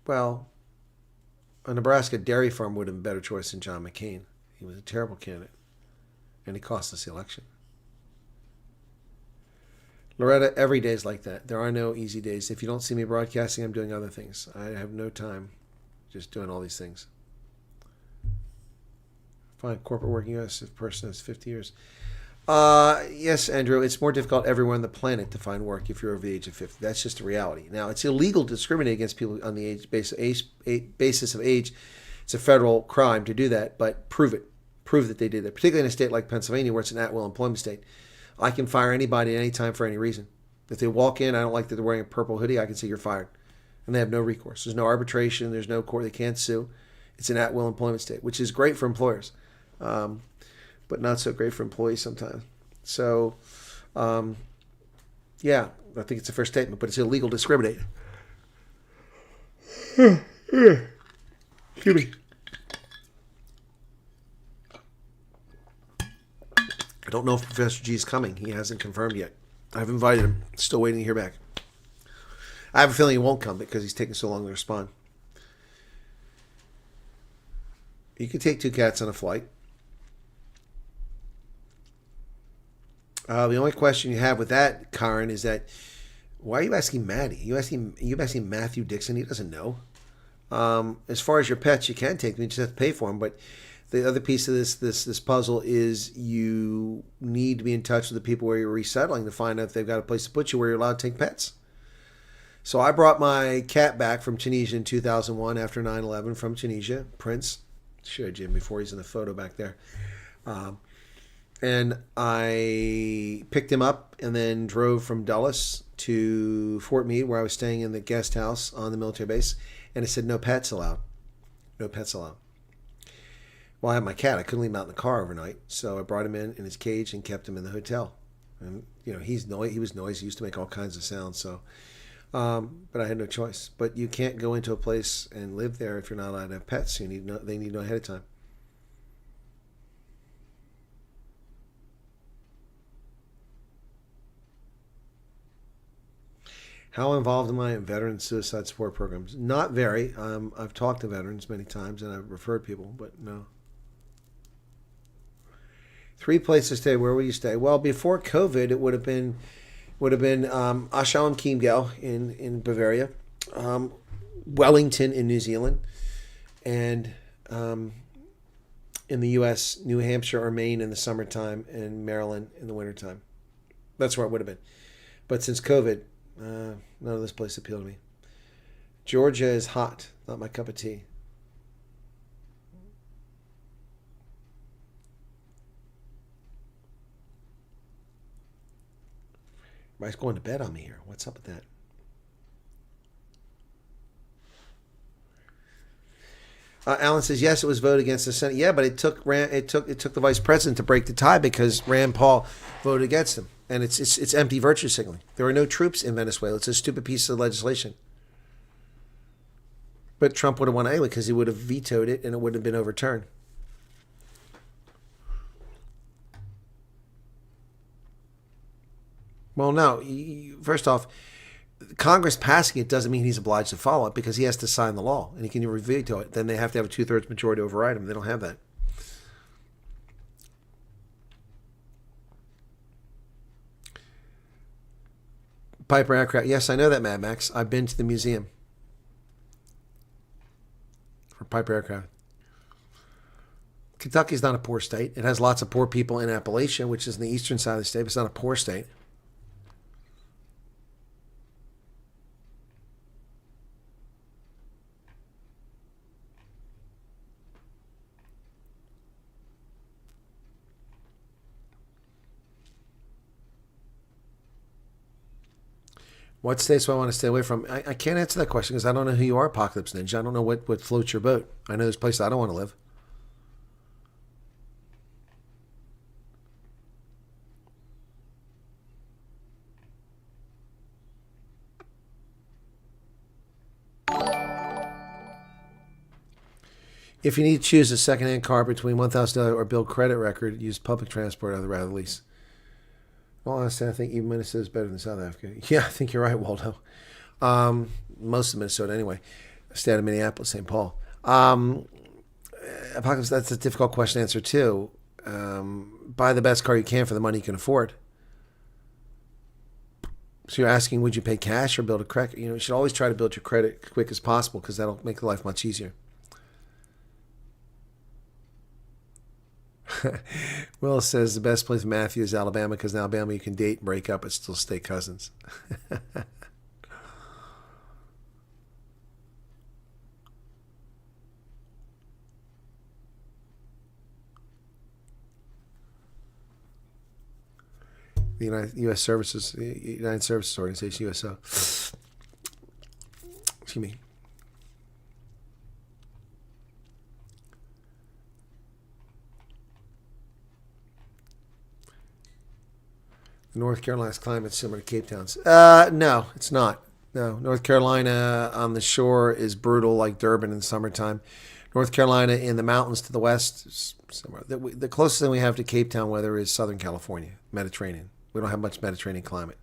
Well, a Nebraska dairy farm would have been a better choice than John McCain. He was a terrible candidate, and he cost us the election. Loretta, every day is like that. There are no easy days. If you don't see me broadcasting, I'm doing other things. I have no time. Just doing all these things. Fine, corporate working US if a person has 50 years. Yes, Andrew, it's more difficult everywhere on the planet to find work if you're over the age of 50. That's just a reality. Now, it's illegal to discriminate against people on the basis of age. It's a federal crime to do that, but prove it. Prove that they did it, particularly in a state like Pennsylvania where it's an at-will employment state. I can fire anybody at any time for any reason. If they walk in, I don't like that they're wearing a purple hoodie, I can say you're fired. And they have no recourse. There's no arbitration. There's no court. They can't sue. It's an at-will employment state, which is great for employers, but not so great for employees sometimes. So, yeah, I think it's a fair statement, but it's illegal to discriminate. Excuse me. I don't know if Professor G is coming. He hasn't confirmed yet. I've invited him. Still waiting to hear back. I have a feeling he won't come because he's taking so long to respond. You can take 2 cats on a flight. The only question you have with that, Karen, is that why are you asking Maddie? You asking Matthew Dixon? He doesn't know. As far as your pets, you can take them. You just have to pay for them. But the other piece of this puzzle is you need to be in touch with the people where you're resettling to find out if they've got a place to put you where you're allowed to take pets. So I brought my cat back from Tunisia in 2001 after 9/11 from Tunisia, Prince. Showed you him before. He's in the photo back there. And I picked him up and then drove from Dulles to Fort Meade, where I was staying in the guest house on the military base. And it said, no pets allowed. No pets allowed. Well, I had my cat. I couldn't leave him out in the car overnight. So I brought him in his cage and kept him in the hotel. And, you know, he was noisy. He used to make all kinds of sounds. So, but I had no choice. But you can't go into a place and live there if you're not allowed to have pets. They need to know ahead of time. How involved am I in veteran suicide support programs? Not very. I've talked to veterans many times and I've referred people, but no. 3 places to stay. Where will you stay? Well, before COVID, it would have been Aschau am Chiemgau in Bavaria, Wellington in New Zealand, and in the U.S., New Hampshire or Maine in the summertime, and Maryland in the wintertime. That's where it would have been. But since COVID, none of this place appealed to me. Georgia is hot, not my cup of tea. Everybody's going to bed on me here. What's up with that? Alan says yes, it was voted against the Senate. Yeah, but it took the vice president to break the tie because Rand Paul voted against him, and it's empty virtue signaling. There are no troops in Venezuela. It's a stupid piece of legislation. But Trump would have won anyway because he would have vetoed it and it wouldn't have been overturned. Well, no. First off, Congress passing it doesn't mean he's obliged to follow it because he has to sign the law and he can veto it. Then they have to have a 2/3 majority to override him. They don't have that. Piper aircraft. Yes, I know that, Mad Max. I've been to the museum for Piper aircraft. Kentucky's not a poor state. It has lots of poor people in Appalachia, which is in the eastern side of the state, but it's not a poor state. What states do I want to stay away from? I can't answer that question because I don't know who you are, Apocalypse Ninja. I don't know what floats your boat. I know there's places I don't want to live. If you need to choose a second-hand car between $1,000 or build credit record, use public transport or rather lease. Well, honestly, I think even Minnesota is better than South Africa. Yeah, I think you're right, Waldo. Most of Minnesota, anyway. State of Minneapolis, St. Paul. Apocalypse, that's a difficult question to answer, too. Buy the best car you can for the money you can afford. So you're asking, would you pay cash or build a credit? You should always try to build your credit as quick as possible because that'll make life much easier. Will says the best place in Matthew is Alabama because in Alabama you can date and break up but still stay cousins. The the United Services Organization, USO. Excuse me. North Carolina's climate is similar to Cape Town's. No, it's not. No, North Carolina on the shore is brutal like Durban in the summertime. North Carolina in the mountains to the west is somewhere. The closest thing we have to Cape Town weather is Southern California, Mediterranean. We don't have much Mediterranean climate.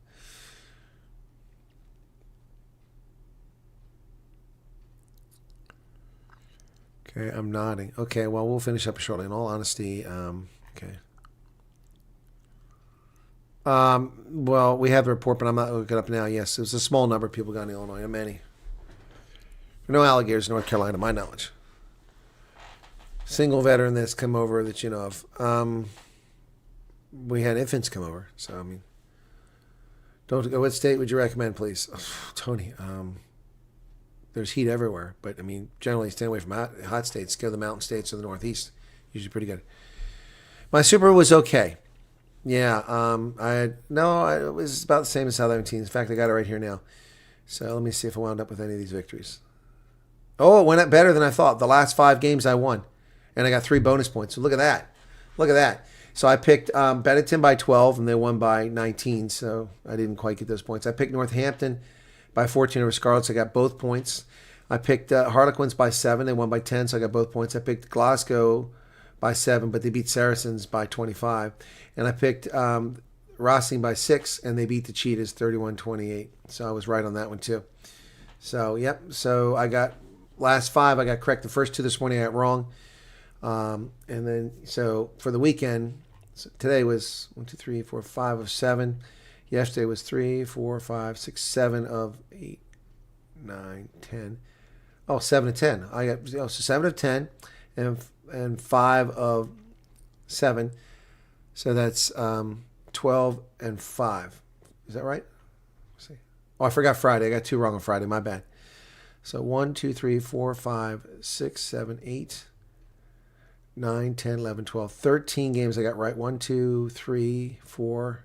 Okay, I'm nodding. Okay, well, we'll finish up shortly. In all honesty, okay. Well, we have the report, but I'm not looking it up now. Yes, it was a small number of people got in Illinois. Not many. There are no alligators in North Carolina, to my knowledge. Single veteran that's come over that you know of. We had infants come over, so I mean, don't go. What state would you recommend, please, Tony? There's heat everywhere, but I mean, generally stay away from hot states. Go to the mountain states or the Northeast. Usually pretty good. My Super Bowl was okay. Yeah, it was about the same as South 17. In fact, I got it right here now. So let me see if I wound up with any of these victories. Oh, it went up better than I thought. The last 5 games I won, and I got 3 bonus points. So look at that. Look at that. So I picked Benetton by 12, and they won by 19, so I didn't quite get those points. I picked Northampton by 14 over Scarlets. I got both points. I picked Harlequins by 7. They won by 10, so I got both points. I picked Glasgow by 7, but they beat Saracens by 25. And I picked Racing by 6, and they beat the Cheetahs 31-28. So I was right on that one, too. So, yep. So I got last 5. I got correct. The first 2 this morning I got wrong. And then, so for the weekend, so today was 1, 2, 3, 4, 5 of 7. Yesterday was 3, 4, 5, 6, 7 of 8, 9, 10. Oh, 7 of 10. I got so 7 of 10 and 5 of 7. So that's 12 and 5. Is that right? Let's see. Oh, I forgot Friday. I got 2 wrong on Friday. My bad. So 1, 2, 3, 4, 5, 6, 7, 8, 9, 10, 11, 12. 13 games I got right. 1, 2, 3, 4,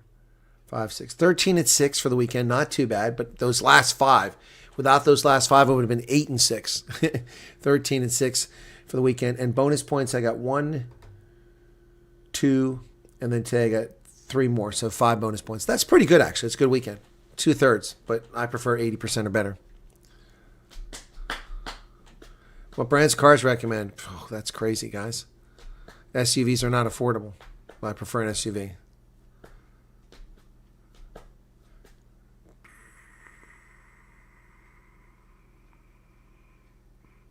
5, 6. 13 and 6 for the weekend. Not too bad, but those last 5. Without those last 5, it would have been 8 and 6. 13 and 6 for the weekend. And bonus points, I got 1, 2, and then today I got 3 more. So 5 bonus points. That's pretty good, actually. It's a good weekend. 2/3, but I prefer 80% or better. What brands of cars recommend? Oh, that's crazy, guys. SUVs are not affordable. I prefer an SUV.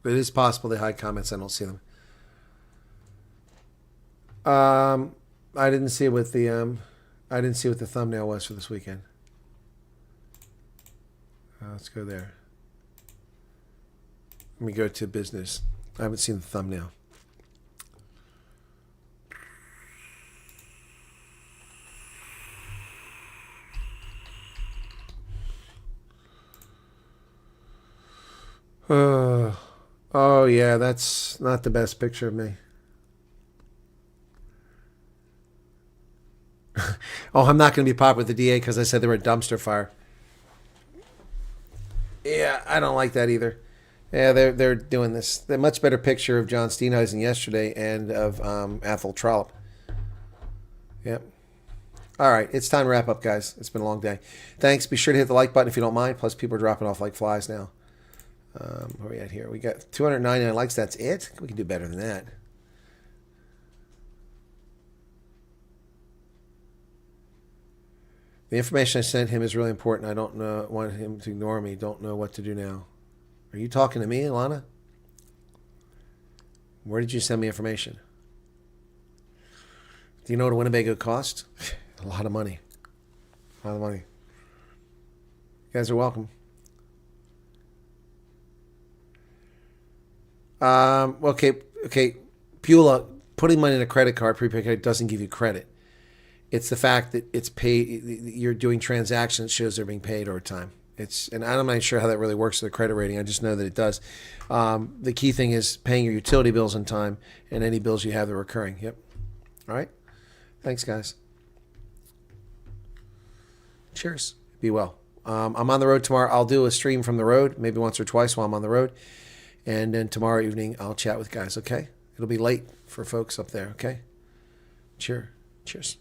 But it is possible they hide comments. I don't see them. I didn't see what the thumbnail was for this weekend. Let's go there. Let me go to business. I haven't seen the thumbnail. Oh yeah, that's not the best picture of me. Oh, I'm not going to be popular with the DA because I said they were a dumpster fire. Yeah, I don't like that either. Yeah, they're doing this. A much better picture of John Steenhuisen yesterday and of Athol Trollope. Yep. All right, it's time to wrap up, guys. It's been a long day. Thanks. Be sure to hit the like button if you don't mind. Plus, people are dropping off like flies now. Where are we at here? We got 299 likes. That's it? We can do better than that. The information I sent him is really important. I don't want him to ignore me. Don't know what to do now. Are you talking to me, Alana? Where did you send me information? Do you know what a Winnebago cost? A lot of money. A lot of money. You guys are welcome. Okay. Beulah, putting money in a credit card, prepaid card, doesn't give you credit. It's the fact that it's paid. You're doing transactions shows they're being paid over time. And I'm not sure how that really works with the credit rating. I just know that it does. The key thing is paying your utility bills on time and any bills you have that are recurring. Yep. All right. Thanks, guys. Cheers. Be well. I'm on the road tomorrow. I'll do a stream from the road, maybe once or twice while I'm on the road. And then tomorrow evening, I'll chat with guys, okay? It'll be late for folks up there, okay? Cheers.